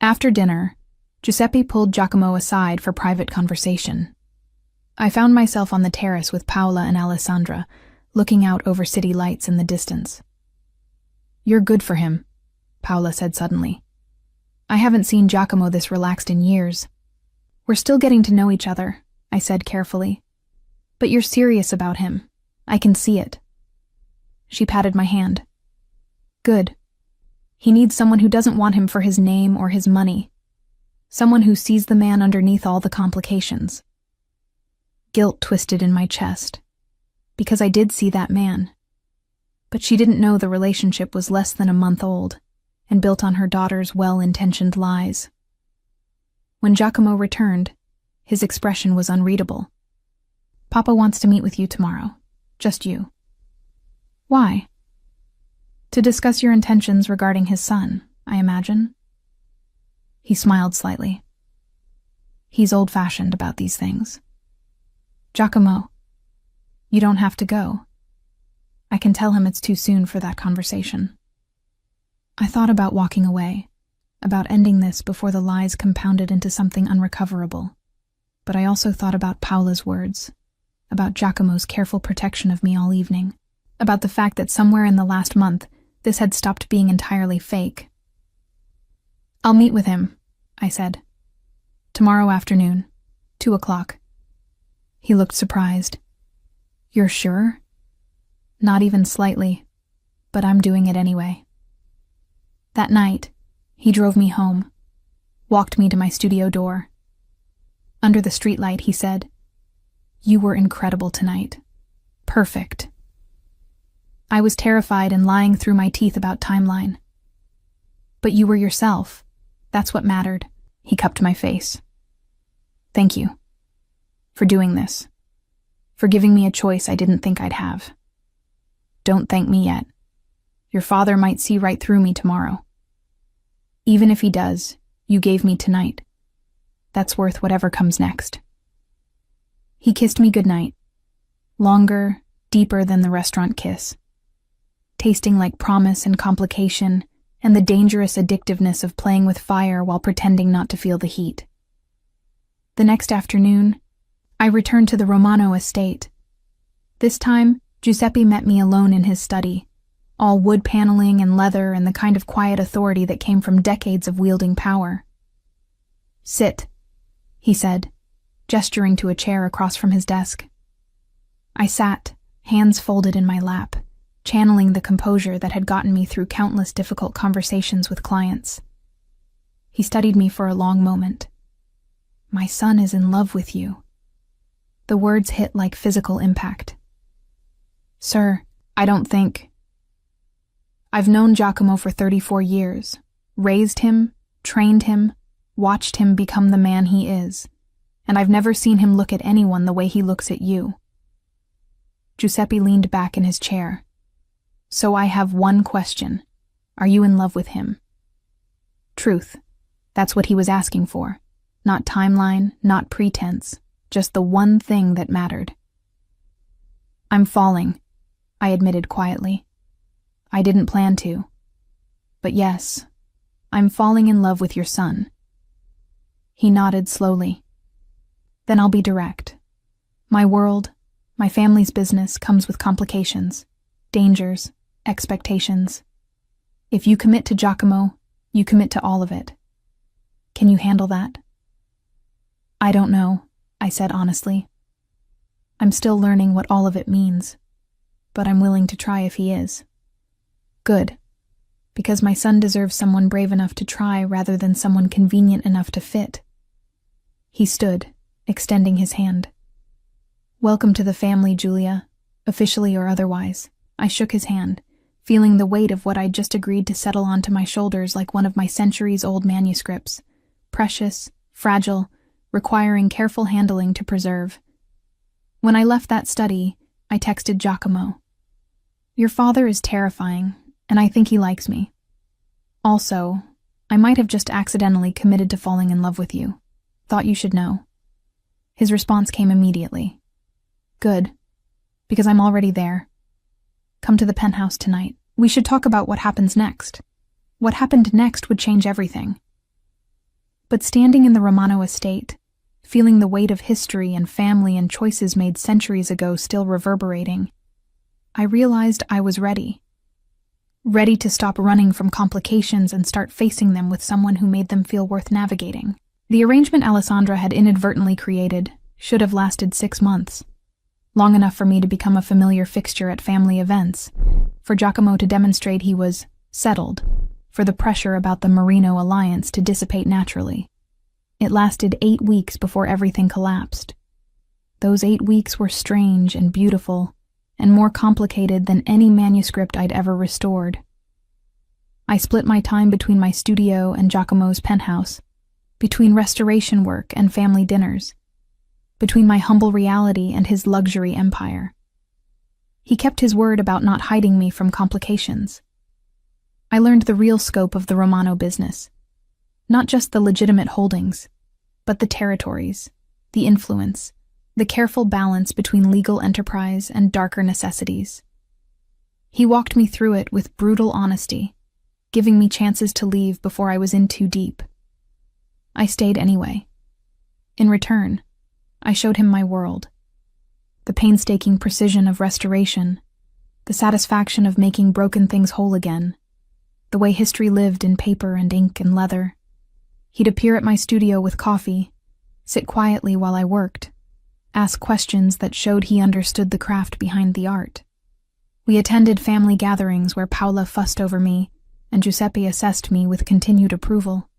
After dinner, Giuseppe pulled Giacomo aside for private conversation. I found myself on the terrace with Paola and Alessandra, looking out over city lights in the distance. You're good for him, Paola said suddenly. I haven't seen Giacomo this relaxed in years. We're still getting to know each other, I said carefully. But you're serious about him. I can see it. She patted my hand. Good. He needs someone who doesn't want him for his name or his money. Someone who sees the man underneath all the complications. Guilt twisted in my chest, because I did see that man. But she didn't know the relationship was less than a month old and built on her daughter's well-intentioned lies. When Giacomo returned, his expression was unreadable. Papa wants to meet with you tomorrow. Just you. Why? To discuss your intentions regarding his son, I imagine. He smiled slightly. He's old-fashioned about these things. Giacomo, you don't have to go. I can tell him it's too soon for that conversation. I thought about walking away, about ending this before the lies compounded into something unrecoverable. But I also thought about Paola's words, about Giacomo's careful protection of me all evening, about the fact that somewhere in the last month, this had stopped being entirely fake. I'll meet with him, I said. Tomorrow afternoon, 2 o'clock. He looked surprised. You're sure? Not even slightly, but I'm doing it anyway. That night, he drove me home, walked me to my studio door. Under the streetlight, he said, You were incredible tonight. Perfect. I was terrified and lying through my teeth about timeline. But you were yourself. That's what mattered. He cupped my face. Thank you. For doing this. For giving me a choice I didn't think I'd have. Don't thank me yet. Your father might see right through me tomorrow. Even if he does, you gave me tonight. That's worth whatever comes next. He kissed me goodnight. Longer, deeper than the restaurant kiss. Tasting like promise and complication, and the dangerous addictiveness of playing with fire while pretending not to feel the heat. The next afternoon, I returned to the Romano estate. This time, Giuseppe met me alone in his study, all wood paneling and leather and the kind of quiet authority that came from decades of wielding power. "Sit," he said, gesturing to a chair across from his desk. I sat, hands folded in my lap, channeling the composure that had gotten me through countless difficult conversations with clients. He studied me for a long moment. "My son is in love with you." The words hit like physical impact. "Sir, I don't think..." I've known Giacomo for 34 years, raised him, trained him, watched him become the man he is, and I've never seen him look at anyone the way he looks at you. Giuseppe leaned back in his chair. "So I have one question. Are you in love with him?" Truth. That's what he was asking for. Not timeline, not pretense, just the one thing that mattered. "I'm falling," I admitted quietly. "I didn't plan to. But yes, I'm falling in love with your son." He nodded slowly. "Then I'll be direct. My world, my family's business comes with complications, dangers, expectations. If you commit to Giacomo, you commit to all of it. Can you handle that?" "I don't know," I said honestly. "I'm still learning what all of it means, but I'm willing to try if he is." "Good, because my son deserves someone brave enough to try rather than someone convenient enough to fit." He stood, extending his hand. "Welcome to the family, Julia, officially or otherwise." I shook his hand, feeling the weight of what I'd just agreed to settle onto my shoulders like one of my centuries-old manuscripts, precious, fragile, requiring careful handling to preserve. When I left that study, I texted Giacomo. "Your father is terrifying, and I think he likes me. Also, I might have just accidentally committed to falling in love with you. Thought you should know." His response came immediately. "Good, because I'm already there. Come to the penthouse tonight. We should talk about what happens next." What happened next would change everything. But standing in the Romano estate, feeling the weight of history and family and choices made centuries ago still reverberating, I realized I was ready. Ready to stop running from complications and start facing them with someone who made them feel worth navigating. The arrangement Alessandra had inadvertently created should have lasted 6 months. Long enough for me to become a familiar fixture at family events, for Giacomo to demonstrate he was settled, for the pressure about the Marino alliance to dissipate naturally. It lasted 8 weeks before everything collapsed. Those 8 weeks were strange and beautiful, and more complicated than any manuscript I'd ever restored. I split my time between my studio and Giacomo's penthouse, between restoration work and family dinners, between my humble reality and his luxury empire. He kept his word about not hiding me from complications. I learned the real scope of the Romano business. Not just the legitimate holdings, but the territories, the influence, the careful balance between legal enterprise and darker necessities. He walked me through it with brutal honesty, giving me chances to leave before I was in too deep. I stayed anyway. In return, I showed him my world. The painstaking precision of restoration, the satisfaction of making broken things whole again, the way history lived in paper and ink and leather. He'd appear at my studio with coffee, sit quietly while I worked, ask questions that showed he understood the craft behind the art. We attended family gatherings where Paola fussed over me and Giuseppe assessed me with continued approval.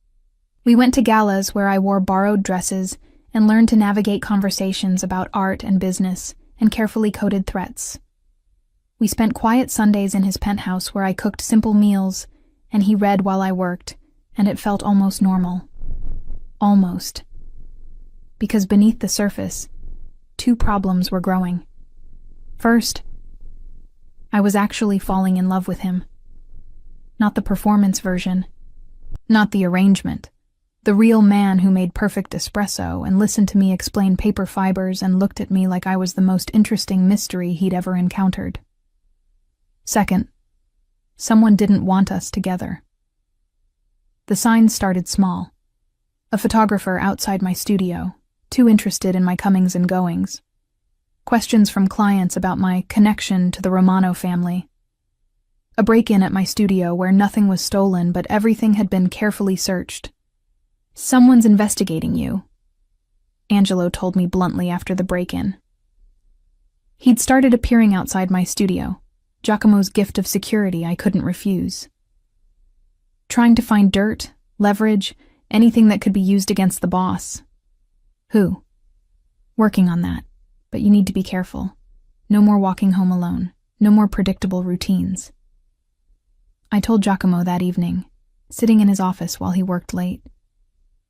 We went to galas where I wore borrowed dresses and learned to navigate conversations about art and business and carefully coded threats. We spent quiet Sundays in his penthouse where I cooked simple meals and he read while I worked, and it felt almost normal. Almost. Because beneath the surface, 2 problems were growing. First, I was actually falling in love with him. Not the performance version, not the arrangement, the real man who made perfect espresso and listened to me explain paper fibers and looked at me like I was the most interesting mystery he'd ever encountered. Second, someone didn't want us together. The signs started small. A photographer outside my studio, too interested in my comings and goings. Questions from clients about my connection to the Romano family. A break-in at my studio where nothing was stolen but everything had been carefully searched. Someone's investigating you, Angelo told me bluntly after the break-in. He'd started appearing outside my studio, Giacomo's gift of security I couldn't refuse. Trying to find dirt, leverage, anything that could be used against the boss. Who? Working on that, but you need to be careful. No more walking home alone, no more predictable routines. I told Giacomo that evening, sitting in his office while he worked late.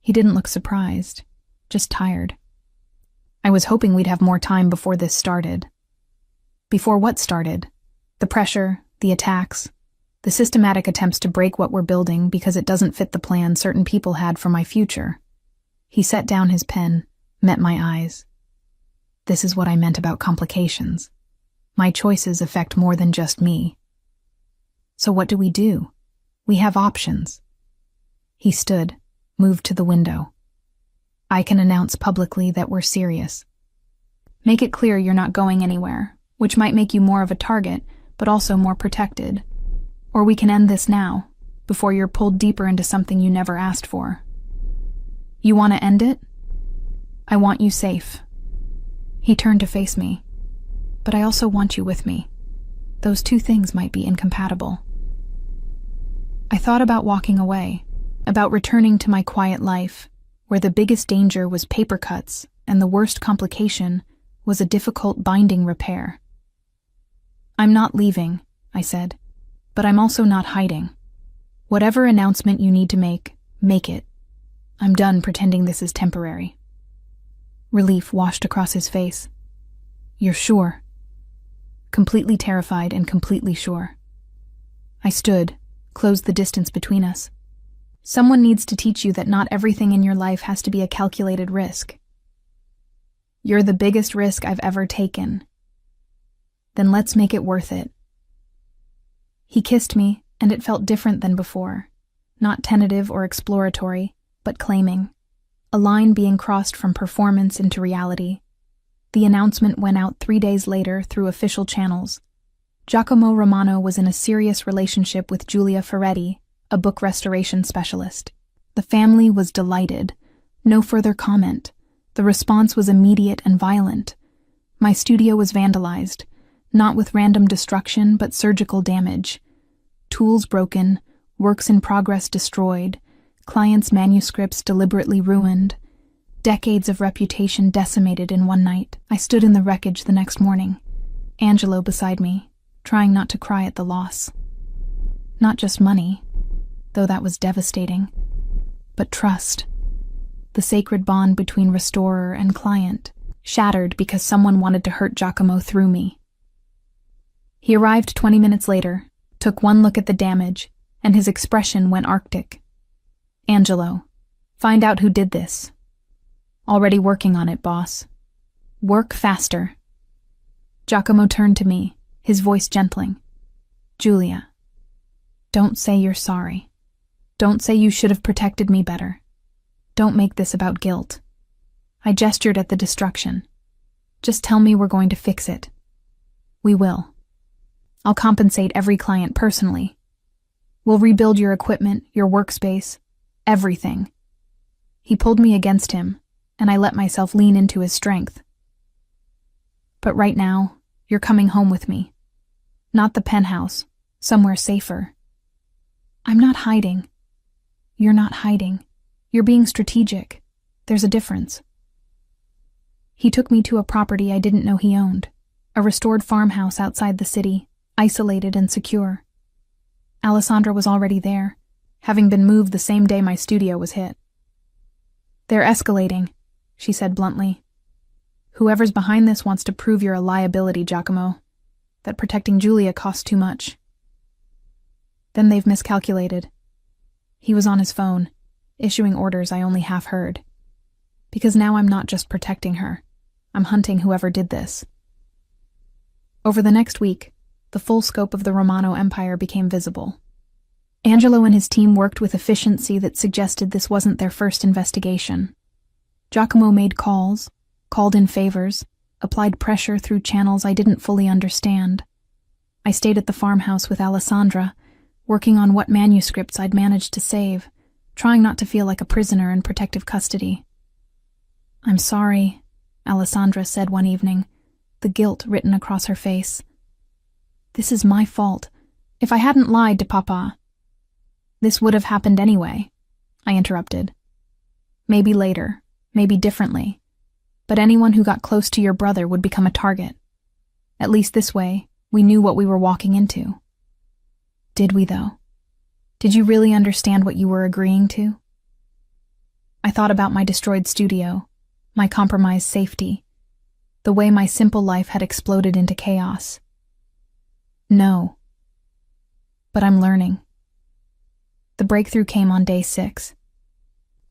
He didn't look surprised, just tired. I was hoping we'd have more time before this started. Before what started? The pressure, the attacks, the systematic attempts to break what we're building because it doesn't fit the plan certain people had for my future. He set down his pen, met my eyes. This is what I meant about complications. My choices affect more than just me. So what do? We have options. He stood, moved to the window. I can announce publicly that we're serious. Make it clear you're not going anywhere, which might make you more of a target, but also more protected. Or we can end this now, before you're pulled deeper into something you never asked for. You want to end it? I want you safe. He turned to face me. But I also want you with me. Those two things might be incompatible. I thought about walking away, about returning to my quiet life, where the biggest danger was paper cuts and the worst complication was a difficult binding repair. I'm not leaving, I said, but I'm also not hiding. Whatever announcement you need to make it. I'm done pretending this is temporary. Relief washed across his face. You're sure? Completely terrified and completely sure. I stood, closed the distance between us. Someone needs to teach you that not everything in your life has to be a calculated risk. You're the biggest risk I've ever taken. Then let's make it worth it. He kissed me, and it felt different than before. Not tentative or exploratory, but claiming. A line being crossed from performance into reality. The announcement went out 3 days later through official channels. Giacomo Romano was in a serious relationship with Giulia Ferretti, a book restoration specialist. The family was delighted. No further comment. The response was immediate and violent. My studio was vandalized, not with random destruction, but surgical damage. Tools broken, works in progress destroyed, clients' manuscripts deliberately ruined, decades of reputation decimated in one night. I stood in the wreckage the next morning, Angelo beside me, trying not to cry at the loss. Not just money, though that was devastating, but trust. The sacred bond between restorer and client, shattered because someone wanted to hurt Giacomo through me. He arrived 20 minutes later, took one look at the damage, and his expression went arctic. Angelo, find out who did this. Already working on it, boss. Work faster. Giacomo turned to me, his voice gentling. Giulia, don't say you're sorry. Don't say you should have protected me better. Don't make this about guilt. I gestured at the destruction. Just tell me we're going to fix it. We will. I'll compensate every client personally. We'll rebuild your equipment, your workspace, everything. He pulled me against him, and I let myself lean into his strength. But right now, you're coming home with me. Not the penthouse, somewhere safer. I'm not hiding. You're not hiding. You're being strategic. There's a difference. He took me to a property I didn't know he owned, a restored farmhouse outside the city, isolated and secure. Alessandra was already there, having been moved the same day my studio was hit. They're escalating, she said bluntly. Whoever's behind this wants to prove you're a liability, Giacomo, that protecting Giulia costs too much. Then they've miscalculated. He was on his phone, issuing orders I only half heard. Because now I'm not just protecting her, I'm hunting whoever did this. Over the next week, the full scope of the Romano Empire became visible. Angelo and his team worked with efficiency that suggested this wasn't their first investigation. Giacomo made calls, called in favors, applied pressure through channels I didn't fully understand. I stayed at the farmhouse with Alessandra, working on what manuscripts I'd managed to save, trying not to feel like a prisoner in protective custody. "I'm sorry," Alessandra said one evening, the guilt written across her face. "This is my fault. If I hadn't lied to Papa—" "This would have happened anyway," I interrupted. "Maybe later, maybe differently, but anyone who got close to your brother would become a target. At least this way, we knew what we were walking into." "Did we, though? Did you really understand what you were agreeing to?" I thought about my destroyed studio, my compromised safety, the way my simple life had exploded into chaos. No. But I'm learning. The breakthrough came on day 6.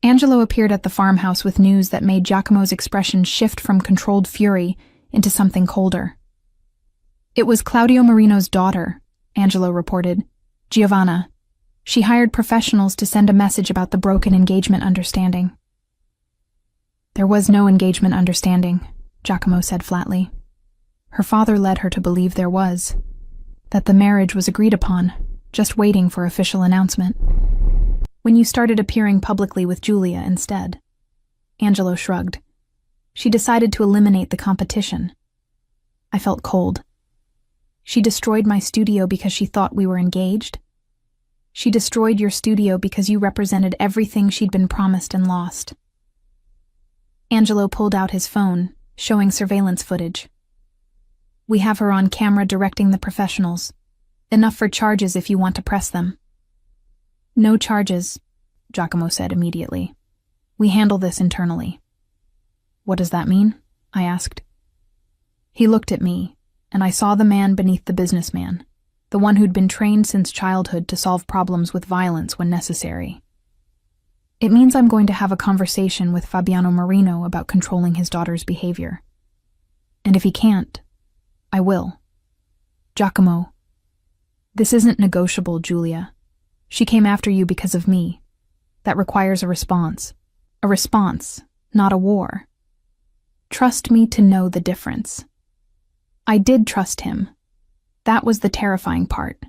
Angelo appeared at the farmhouse with news that made Giacomo's expression shift from controlled fury into something colder. "It was Claudio Marino's daughter," Angelo reported. "Giovanna. She hired professionals to send a message about the broken engagement understanding." "There was no engagement understanding," Giacomo said flatly. "Her father led her to believe there was, that the marriage was agreed upon, just waiting for official announcement. When you started appearing publicly with Giulia instead." Angelo shrugged. "She decided to eliminate the competition." I felt cold. "She destroyed my studio because she thought we were engaged? She destroyed your studio because you represented everything she'd been promised and lost." Angelo pulled out his phone, showing surveillance footage. "We have her on camera directing the professionals. Enough for charges if you want to press them." "No charges," Giacomo said immediately. "We handle this internally." "What does that mean?" I asked. He looked at me, and I saw the man beneath the businessman, the one who'd been trained since childhood to solve problems with violence when necessary. "It means I'm going to have a conversation with Fabiano Marino about controlling his daughter's behavior. And if he can't, I will. Giacomo, this isn't negotiable, Giulia. She came after you because of me. That requires a response. A response, not a war. Trust me to know the difference." I did trust him. That was the terrifying part.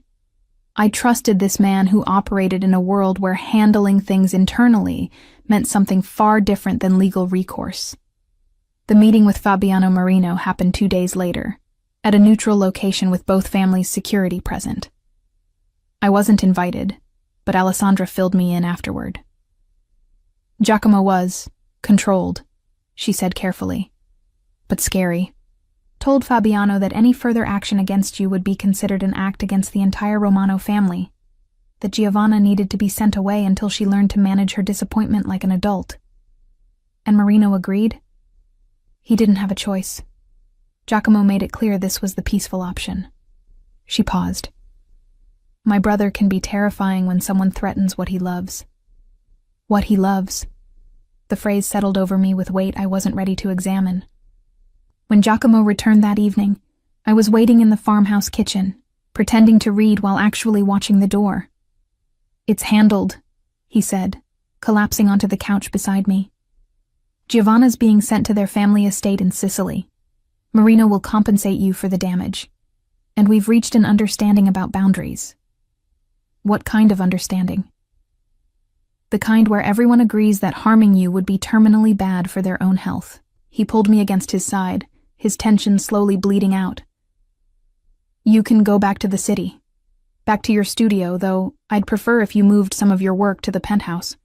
I trusted this man who operated in a world where handling things internally meant something far different than legal recourse. The meeting with Fabiano Marino happened 2 days later, at a neutral location with both families' security present. I wasn't invited, but Alessandra filled me in afterward. "Giacomo was controlled," she said carefully, "but scary. Told Fabiano that any further action against you would be considered an act against the entire Romano family, that Giovanna needed to be sent away until she learned to manage her disappointment like an adult. And Marino agreed. He didn't have a choice. Giacomo made it clear this was the peaceful option." She paused. "My brother can be terrifying when someone threatens what he loves." What he loves. The phrase settled over me with weight I wasn't ready to examine. When Giacomo returned that evening, I was waiting in the farmhouse kitchen, pretending to read while actually watching the door. "It's handled," he said, collapsing onto the couch beside me. "Giovanna's being sent to their family estate in Sicily. Marino will compensate you for the damage. And we've reached an understanding about boundaries." "What kind of understanding?" "The kind where everyone agrees that harming you would be terminally bad for their own health." He pulled me against his side, his tension slowly bleeding out. "You can go back to the city. Back to your studio, though I'd prefer if you moved some of your work to the penthouse.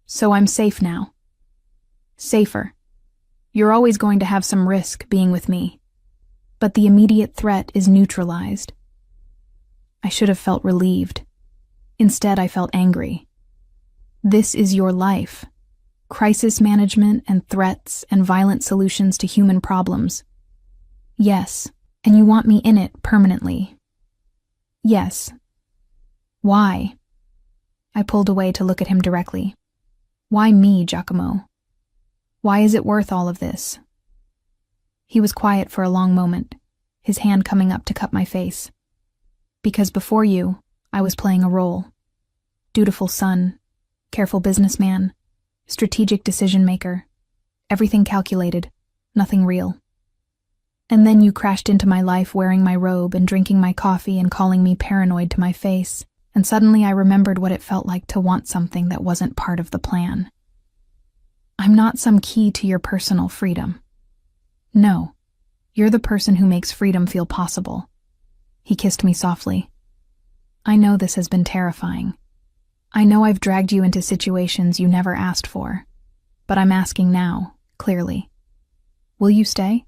So I'm safe now. Safer. You're always going to have some risk being with me. But the immediate threat is neutralized." I should have felt relieved. Instead, I felt angry. This is your life. Crisis management and threats and violent solutions to human problems. Yes, and you want me in it permanently. Yes. Why? I pulled away to look at him directly. Why me, Giacomo? Why is it worth all of this? He was quiet for a long moment, his hand coming up to cup my face. Because before you, I was playing a role. Dutiful son, careful businessman, strategic decision maker. Everything calculated, nothing real. And then you crashed into my life wearing my robe and drinking my coffee and calling me paranoid to my face, and suddenly I remembered what it felt like to want something that wasn't part of the plan. I'm not some key to your personal freedom. No, you're the person who makes freedom feel possible. He kissed me softly. I know this has been terrifying. I know I've dragged you into situations you never asked for, but I'm asking now, clearly. Will you stay?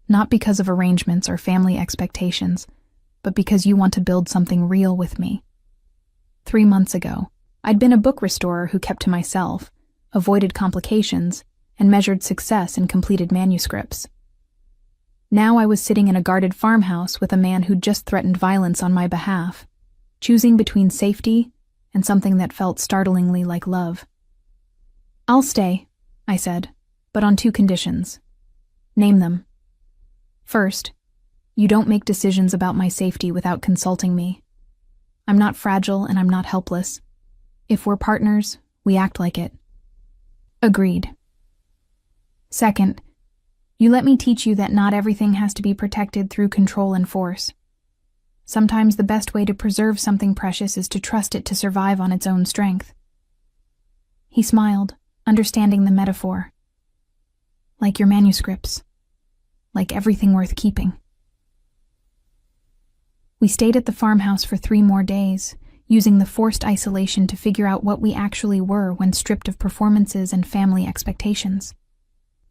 Not because of arrangements or family expectations, but because you want to build something real with me. 3 months ago, I'd been a book restorer who kept to myself, avoided complications, and measured success in completed manuscripts. Now I was sitting in a guarded farmhouse with a man who'd just threatened violence on my behalf, choosing between safety and something that felt startlingly like love. I'll stay, I said, but on 2 conditions. Name them. First, you don't make decisions about my safety without consulting me. I'm not fragile and I'm not helpless. If we're partners, we act like it. Agreed. Second, you let me teach you that not everything has to be protected through control and force. Sometimes the best way to preserve something precious is to trust it to survive on its own strength. He smiled, understanding the metaphor. Like your manuscripts. Like everything worth keeping. We stayed at the farmhouse for 3 more days, using the forced isolation to figure out what we actually were when stripped of performances and family expectations.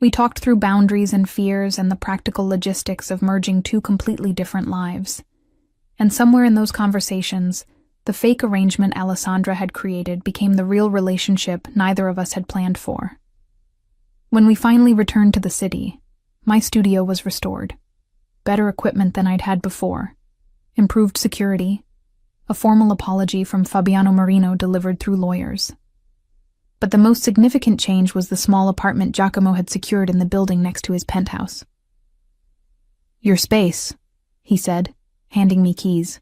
We talked through boundaries and fears and the practical logistics of merging 2 completely different lives. And somewhere in those conversations, the fake arrangement Alessandra had created became the real relationship neither of us had planned for. When we finally returned to the city, my studio was restored. Better equipment than I'd had before. Improved security. A formal apology from Fabiano Marino delivered through lawyers. But the most significant change was the small apartment Giacomo had secured in the building next to his penthouse. Your space, he said, handing me keys.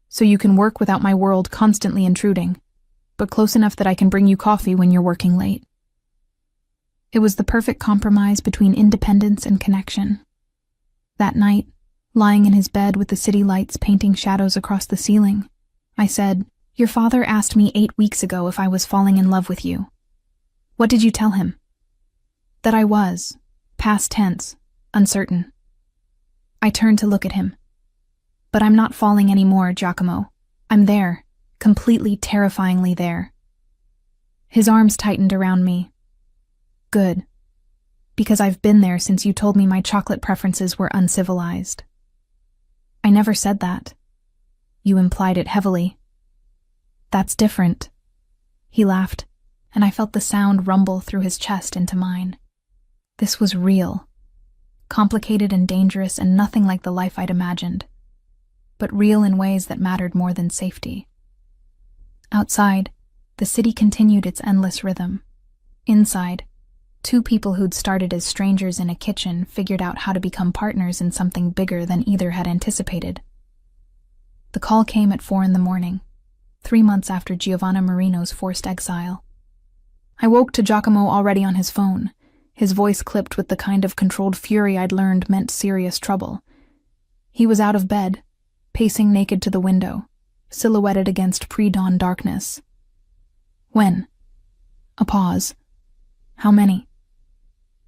So you can work without my world constantly intruding, but close enough that I can bring you coffee when you're working late. It was the perfect compromise between independence and connection. That night, lying in his bed with the city lights painting shadows across the ceiling, I said, Your father asked me 8 weeks ago if I was falling in love with you. What did you tell him? That I was, past tense, uncertain. I turned to look at him. But I'm not falling anymore, Giacomo. I'm there, completely terrifyingly there. His arms tightened around me. Good. Because I've been there since you told me my chocolate preferences were uncivilized. I never said that. You implied it heavily. That's different. He laughed, and I felt the sound rumble through his chest into mine. This was real. Complicated and dangerous and nothing like the life I'd imagined. But real in ways that mattered more than safety. Outside, the city continued its endless rhythm. Inside, 2 people who'd started as strangers in a kitchen figured out how to become partners in something bigger than either had anticipated. The call came at 4 a.m, 3 months after Giovanna Marino's forced exile. I woke to Giacomo already on his phone, his voice clipped with the kind of controlled fury I'd learned meant serious trouble. He was out of bed, pacing naked to the window, silhouetted against pre-dawn darkness. When? A pause. How many?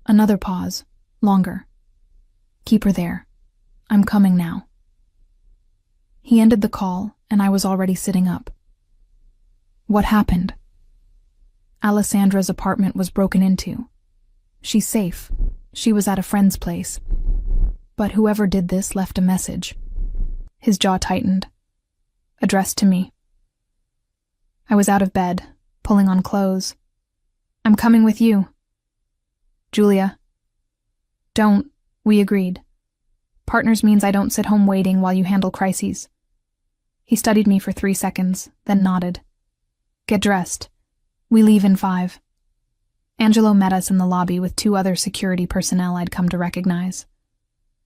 Another pause, longer. Keep her there. I'm coming now. He ended the call, and I was already sitting up. What happened? Alessandra's apartment was broken into. She's safe. She was at a friend's place. But whoever did this left a message. His jaw tightened. Addressed to me. I was out of bed, pulling on clothes. I'm coming with you. Julia. Don't. We agreed. Partners means I don't sit home waiting while you handle crises. He studied me for 3 seconds, then nodded. Get dressed. We leave in 5. Angelo met us in the lobby with 2 other security personnel I'd come to recognize.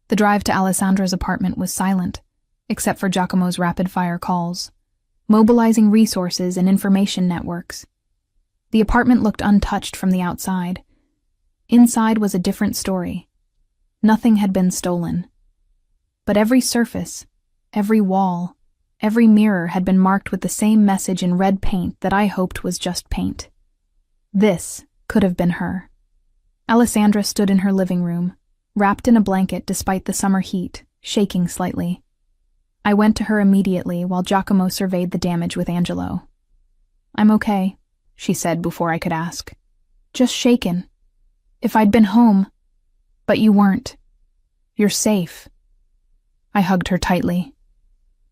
The drive to Alessandra's apartment was silent, except for Giacomo's rapid-fire calls, mobilizing resources and information networks. The apartment looked untouched from the outside. Inside was a different story. Nothing had been stolen. But every surface, every wall, every mirror had been marked with the same message in red paint that I hoped was just paint. This could have been her. Alessandra stood in her living room, wrapped in a blanket despite the summer heat, shaking slightly. I went to her immediately while Giacomo surveyed the damage with Angelo. "I'm okay," she said before I could ask. "Just shaken. If I'd been home. But you weren't. You're safe." I hugged her tightly.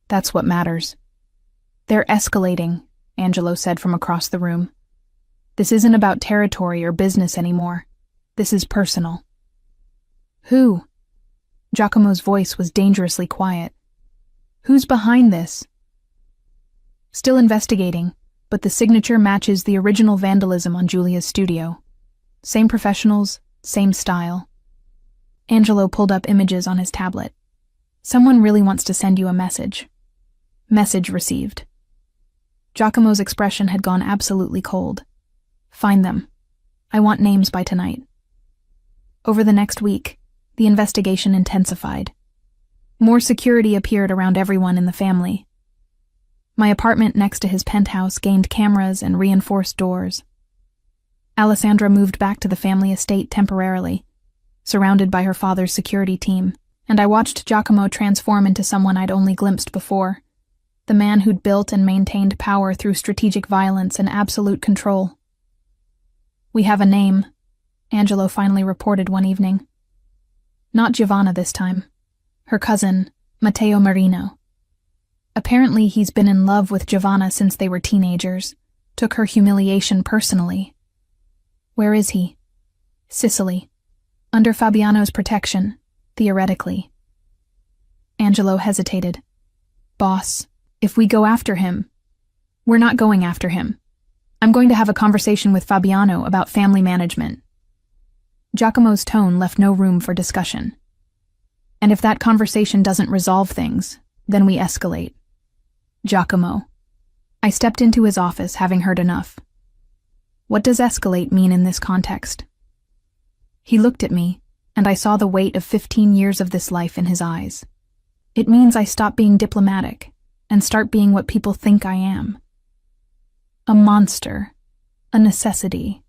"That's what matters." "They're escalating," Angelo said from across the room. "This isn't about territory or business anymore. This is personal." "Who?" Giacomo's voice was dangerously quiet. "Who's behind this?" "Still investigating, but the signature matches the original vandalism on Giulia's studio. Same professionals, same style." Angelo pulled up images on his tablet. "Someone really wants to send you a message." Message received. Giacomo's expression had gone absolutely cold. "Find them. I want names by tonight." Over the next week, the investigation intensified. More security appeared around everyone in the family. My apartment next to his penthouse gained cameras and reinforced doors. Alessandra moved back to the family estate temporarily, surrounded by her father's security team, and I watched Giacomo transform into someone I'd only glimpsed before, the man who'd built and maintained power through strategic violence and absolute control. "We have a name," Angelo finally reported one evening. "Not Giovanna this time. Her cousin, Matteo Marino. Apparently he's been in love with Giovanna since they were teenagers, took her humiliation personally. Where is he?" "Sicily. Under Fabiano's protection, theoretically." Angelo hesitated. "Boss, if we go after him..." "We're not going after him. I'm going to have a conversation with Fabiano about family management." Giacomo's tone left no room for discussion. "And if that conversation doesn't resolve things, then we escalate." "Giacomo." I stepped into his office, having heard enough. "What does escalate mean in this context?" He looked at me, and I saw the weight of 15 years of this life in his eyes. "It means I stop being diplomatic and start being what people think I am. A monster. A necessity."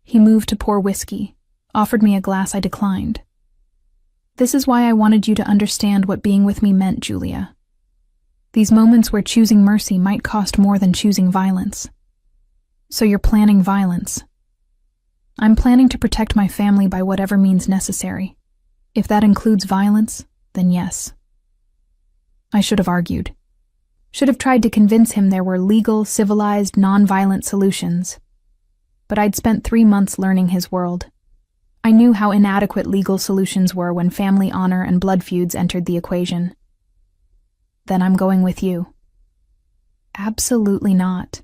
He moved to pour whiskey, offered me a glass I declined. "This is why I wanted you to understand what being with me meant, Giulia. These moments where choosing mercy might cost more than choosing violence. So you're planning violence." "I'm planning to protect my family by whatever means necessary. If that includes violence, then yes." I should have argued. Should have tried to convince him there were legal, civilized, non-violent solutions. But I'd spent 3 months learning his world. I knew how inadequate legal solutions were when family honor and blood feuds entered the equation. "Then I'm going with you." "Absolutely not."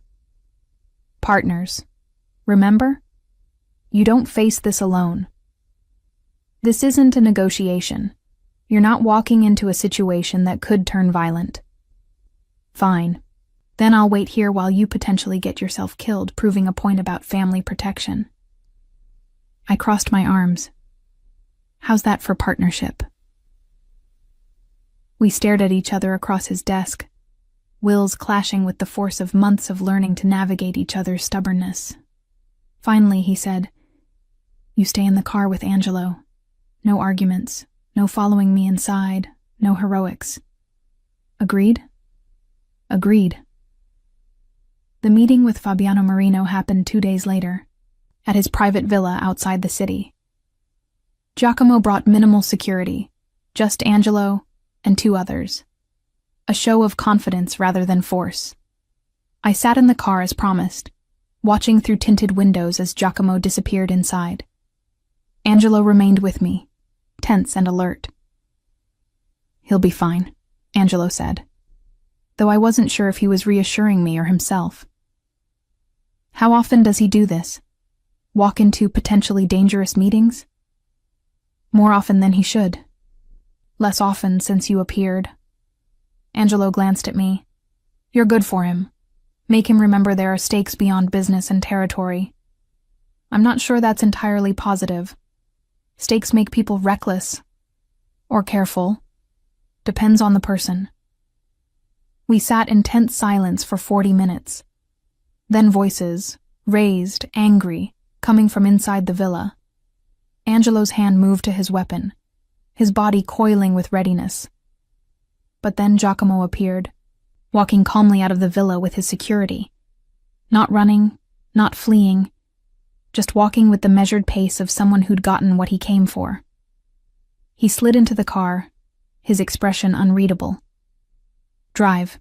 "Partners. Remember? You don't face this alone. This isn't a negotiation. You're not walking into a situation that could turn violent." "Fine. Then I'll wait here while you potentially get yourself killed, proving a point about family protection." I crossed my arms. "How's that for partnership?" We stared at each other across his desk, wills clashing with the force of months of learning to navigate each other's stubbornness. Finally, he said, "You stay in the car with Angelo. No arguments, no following me inside, no heroics. Agreed?" "Agreed." The meeting with Fabiano Marino happened 2 days later, at his private villa outside the city. Giacomo brought minimal security, just Angelo and 2 others. A show of confidence rather than force. I sat in the car as promised, watching through tinted windows as Giacomo disappeared inside. Angelo remained with me, tense and alert. "He'll be fine," Angelo said, though I wasn't sure if he was reassuring me or himself. "How often does he do this? Walk into potentially dangerous meetings?" "More often than he should. Less often since you appeared." Angelo glanced at me. "You're good for him. Make him remember there are stakes beyond business and territory." "I'm not sure that's entirely positive. Stakes make people reckless. Or careful. Depends on the person. We sat in tense silence for 40 minutes. Then voices, raised, angry, coming from inside the villa. Angelo's hand moved to his weapon, his body coiling with readiness. But then Giacomo appeared, walking calmly out of the villa with his security. Not running, not fleeing, just walking with the measured pace of someone who'd gotten what he came for. He slid into the car, his expression unreadable. Drive.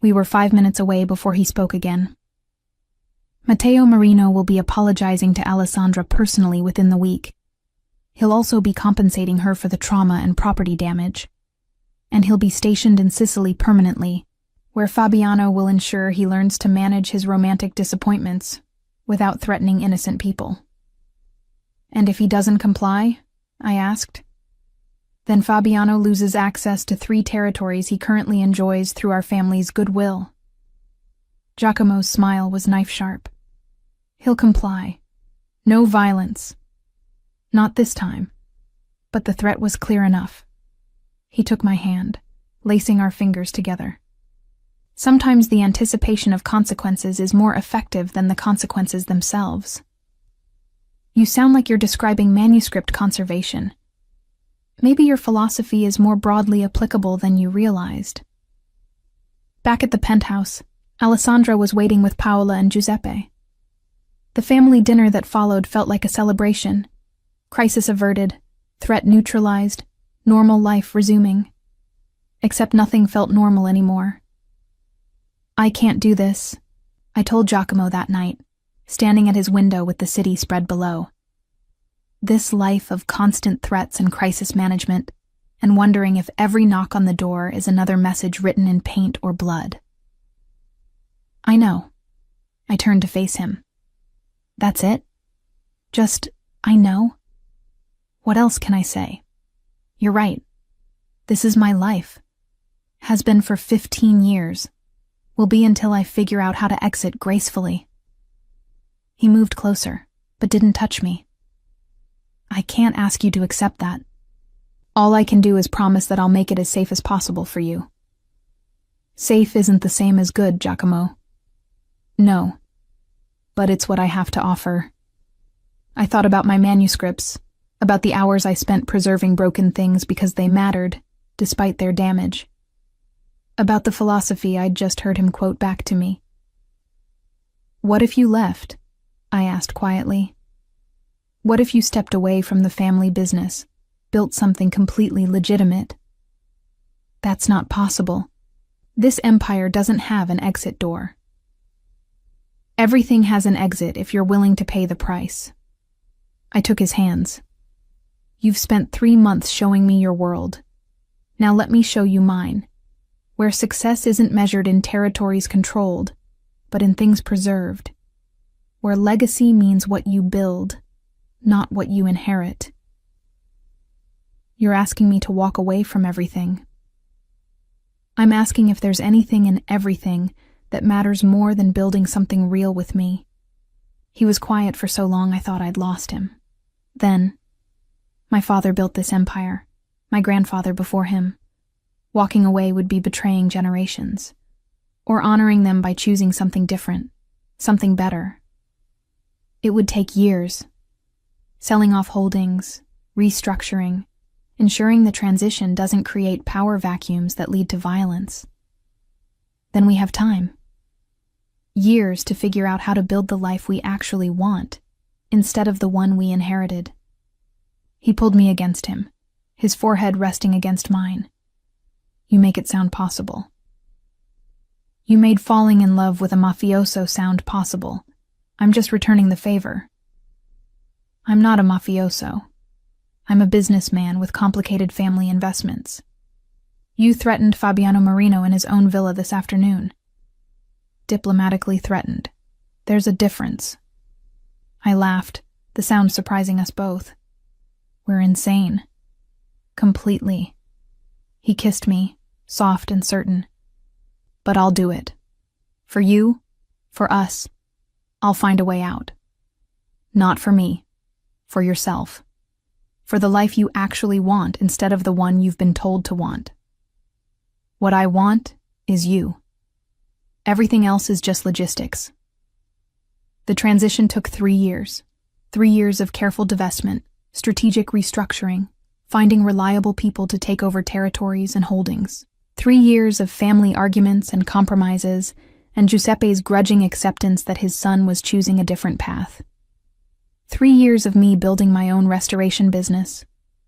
We were 5 minutes away before he spoke again. Matteo Marino will be apologizing to Alessandra personally within the week. He'll also be compensating her for the trauma and property damage. And he'll be stationed in Sicily permanently, where Fabiano will ensure he learns to manage his romantic disappointments without threatening innocent people. And if he doesn't comply? I asked. Then Fabiano loses access to 3 territories he currently enjoys through our family's goodwill. Giacomo's smile was knife-sharp. He'll comply. No violence. Not this time. But the threat was clear enough. He took my hand, lacing our fingers together. Sometimes the anticipation of consequences is more effective than the consequences themselves. You sound like you're describing manuscript conservation. Maybe your philosophy is more broadly applicable than you realized. Back at the penthouse, Alessandra was waiting with Paola and Giuseppe. The family dinner that followed felt like a celebration. Crisis averted, threat neutralized, normal life resuming. Except nothing felt normal anymore. I can't do this, I told Giacomo that night, standing at his window with the city spread below. This life of constant threats and crisis management, and wondering if every knock on the door is another message written in paint or blood. I know. I turned to face him. That's it? Just, I know? What else can I say? You're right. This is my life. Has been for 15 years. Will be until I figure out how to exit gracefully. He moved closer, but didn't touch me. I can't ask you to accept that. All I can do is promise that I'll make it as safe as possible for you. Safe isn't the same as good, Giacomo. No. But it's what I have to offer. I thought about my manuscripts, about the hours I spent preserving broken things because they mattered, despite their damage. About the philosophy I'd just heard him quote back to me. What if you left? I asked quietly. What if you stepped away from the family business, built something completely legitimate? That's not possible. This empire doesn't have an exit door. Everything has an exit if you're willing to pay the price. I took his hands. You've spent 3 months showing me your world. Now let me show you mine, where success isn't measured in territories controlled, but in things preserved, where legacy means what you build, not what you inherit. You're asking me to walk away from everything. I'm asking if there's anything in everything that matters more than building something real with me. He was quiet for so long I thought I'd lost him. Then, my father built this empire, my grandfather before him. Walking away would be betraying generations, or honoring them by choosing something different, something better. It would take years. Selling off holdings, restructuring, ensuring the transition doesn't create power vacuums that lead to violence. Then we have time. Years to figure out how to build the life we actually want, instead of the one we inherited. He pulled me against him, his forehead resting against mine. You make it sound possible. You made falling in love with a mafioso sound possible. I'm just returning the favor. I'm not a mafioso. I'm a businessman with complicated family investments. You threatened Fabiano Marino in his own villa this afternoon. Diplomatically threatened. There's a difference. I laughed, the sound surprising us both. We're insane. Completely. He kissed me, soft and certain. But I'll do it. For you, for us, I'll find a way out. Not for me, for yourself. for the life you actually want instead of the one you've been told to want. What I want is you. Everything else is just logistics. The transition took 3 years. 3 years of careful divestment, strategic restructuring, finding reliable people to take over territories and holdings. 3 years of family arguments and compromises, and Giuseppe's grudging acceptance that his son was choosing a different path. 3 years of me building my own restoration business,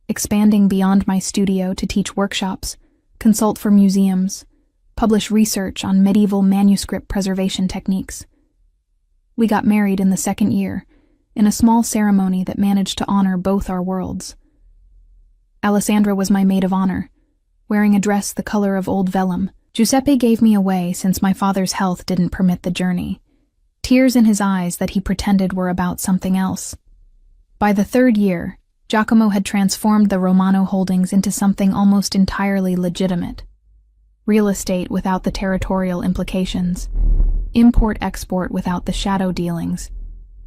expanding beyond my studio to teach workshops, consult for museums, publish research on medieval manuscript preservation techniques. We got married in the 2nd year, in a small ceremony that managed to honor both our worlds. Alessandra was my maid of honor, wearing a dress the color of old vellum. Giuseppe gave me away since my father's health didn't permit the journey, tears in his eyes that he pretended were about something else. By the 3rd year, Giacomo had transformed the Romano holdings into something almost entirely legitimate. Real estate without the territorial implications, import-export without the shadow dealings,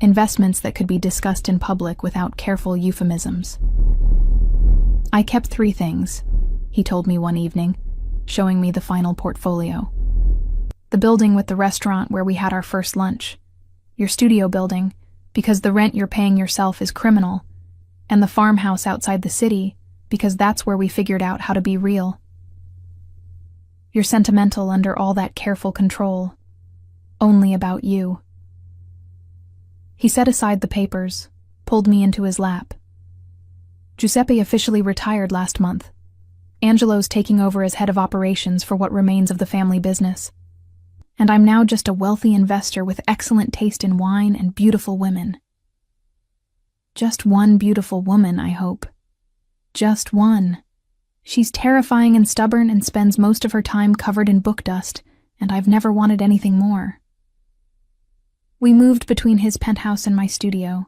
investments that could be discussed in public without careful euphemisms. I kept 3 things, he told me one evening, showing me the final portfolio. The building with the restaurant where we had our first lunch, your studio building, because the rent you're paying yourself is criminal, and the farmhouse outside the city, because that's where we figured out how to be real. You're sentimental under all that careful control, only about you. He set aside the papers, pulled me into his lap. Giuseppe officially retired last month. Angelo's taking over as head of operations for what remains of the family business. And I'm now just a wealthy investor with excellent taste in wine and beautiful women. Just one beautiful woman, I hope. Just one. She's terrifying and stubborn and spends most of her time covered in book dust, and I've never wanted anything more. We moved between his penthouse and my studio,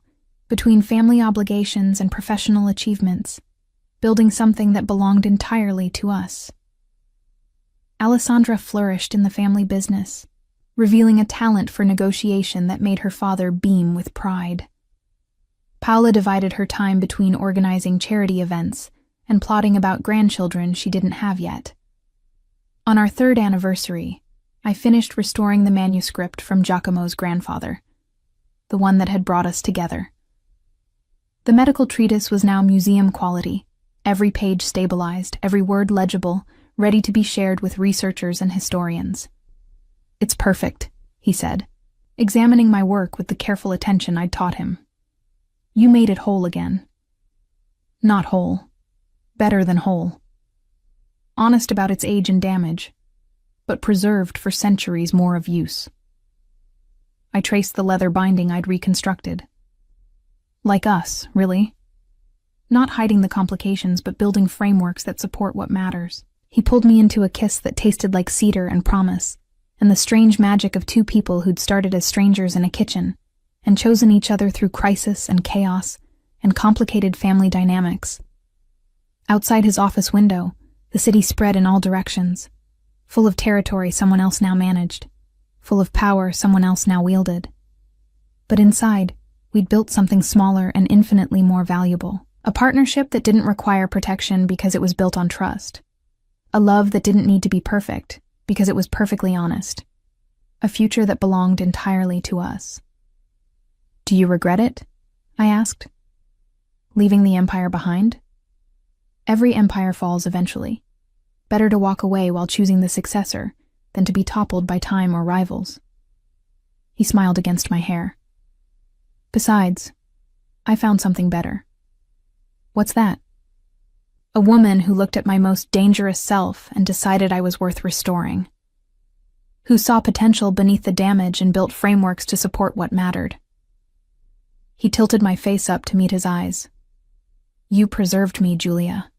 between family obligations and professional achievements, building something that belonged entirely to us. Alessandra flourished in the family business, revealing a talent for negotiation that made her father beam with pride. Paola divided her time between organizing charity events and plotting about grandchildren she didn't have yet. On our 3rd anniversary, I finished restoring the manuscript from Giacomo's grandfather, the one that had brought us together. The medical treatise was now museum quality, every page stabilized, every word legible, ready to be shared with researchers and historians. "It's perfect," he said, examining my work with the careful attention I'd taught him. "You made it whole again." Not whole. Better than whole. Honest about its age and damage, but preserved for centuries more of use. I traced the leather binding I'd reconstructed. Like us, really. Not hiding the complications, but building frameworks that support what matters. He pulled me into a kiss that tasted like cedar and promise, and the strange magic of 2 people who'd started as strangers in a kitchen, and chosen each other through crisis and chaos and complicated family dynamics. Outside his office window, the city spread in all directions, full of territory someone else now managed, full of power someone else now wielded. But inside, we'd built something smaller and infinitely more valuable. A partnership that didn't require protection because it was built on trust. A love that didn't need to be perfect because it was perfectly honest. A future that belonged entirely to us. "Do you regret it?" I asked. "Leaving the empire behind?" Every empire falls eventually. Better to walk away while choosing the successor than to be toppled by time or rivals. He smiled against my hair. "Besides, I found something better." "What's that?" "A woman who looked at my most dangerous self and decided I was worth restoring. Who saw potential beneath the damage and built frameworks to support what mattered." He tilted my face up to meet his eyes. "You preserved me, Julia.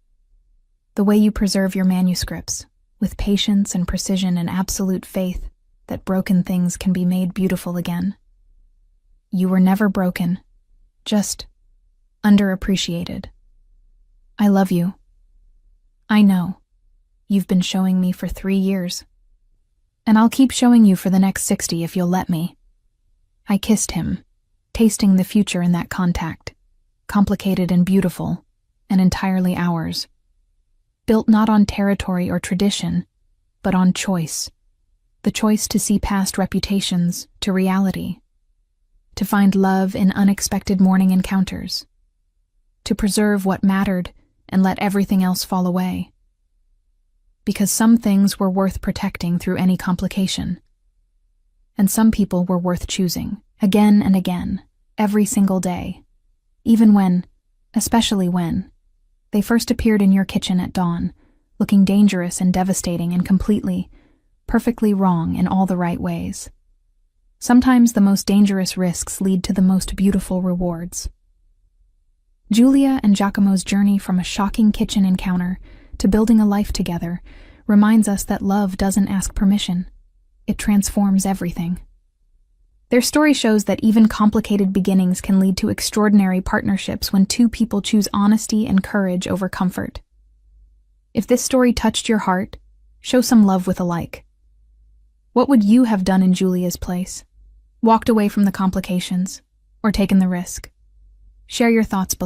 The way you preserve your manuscripts, with patience and precision and absolute faith that broken things can be made beautiful again. You were never broken, just underappreciated. I love you. I know. You've been showing me for 3 years. And I'll keep showing you for the next 60 if you'll let me." I kissed him, tasting the future in that contact, complicated and beautiful, and entirely ours. Built not on territory or tradition, but on choice. The choice to see past reputations to reality. To find love in unexpected morning encounters. To preserve what mattered and let everything else fall away. Because some things were worth protecting through any complication. And some people were worth choosing, again and again, every single day. Even when, especially when, they first appeared in your kitchen at dawn, looking dangerous and devastating and completely, perfectly wrong in all the right ways. Sometimes the most dangerous risks lead to the most beautiful rewards. Giulia and Giacomo's journey from a shocking kitchen encounter to building a life together reminds us that love doesn't ask permission. It transforms everything. Their story shows that even complicated beginnings can lead to extraordinary partnerships when two people choose honesty and courage over comfort. If this story touched your heart, show some love with a like. What would you have done in Giulia's place? Walked away from the complications, or taken the risk? Share your thoughts below.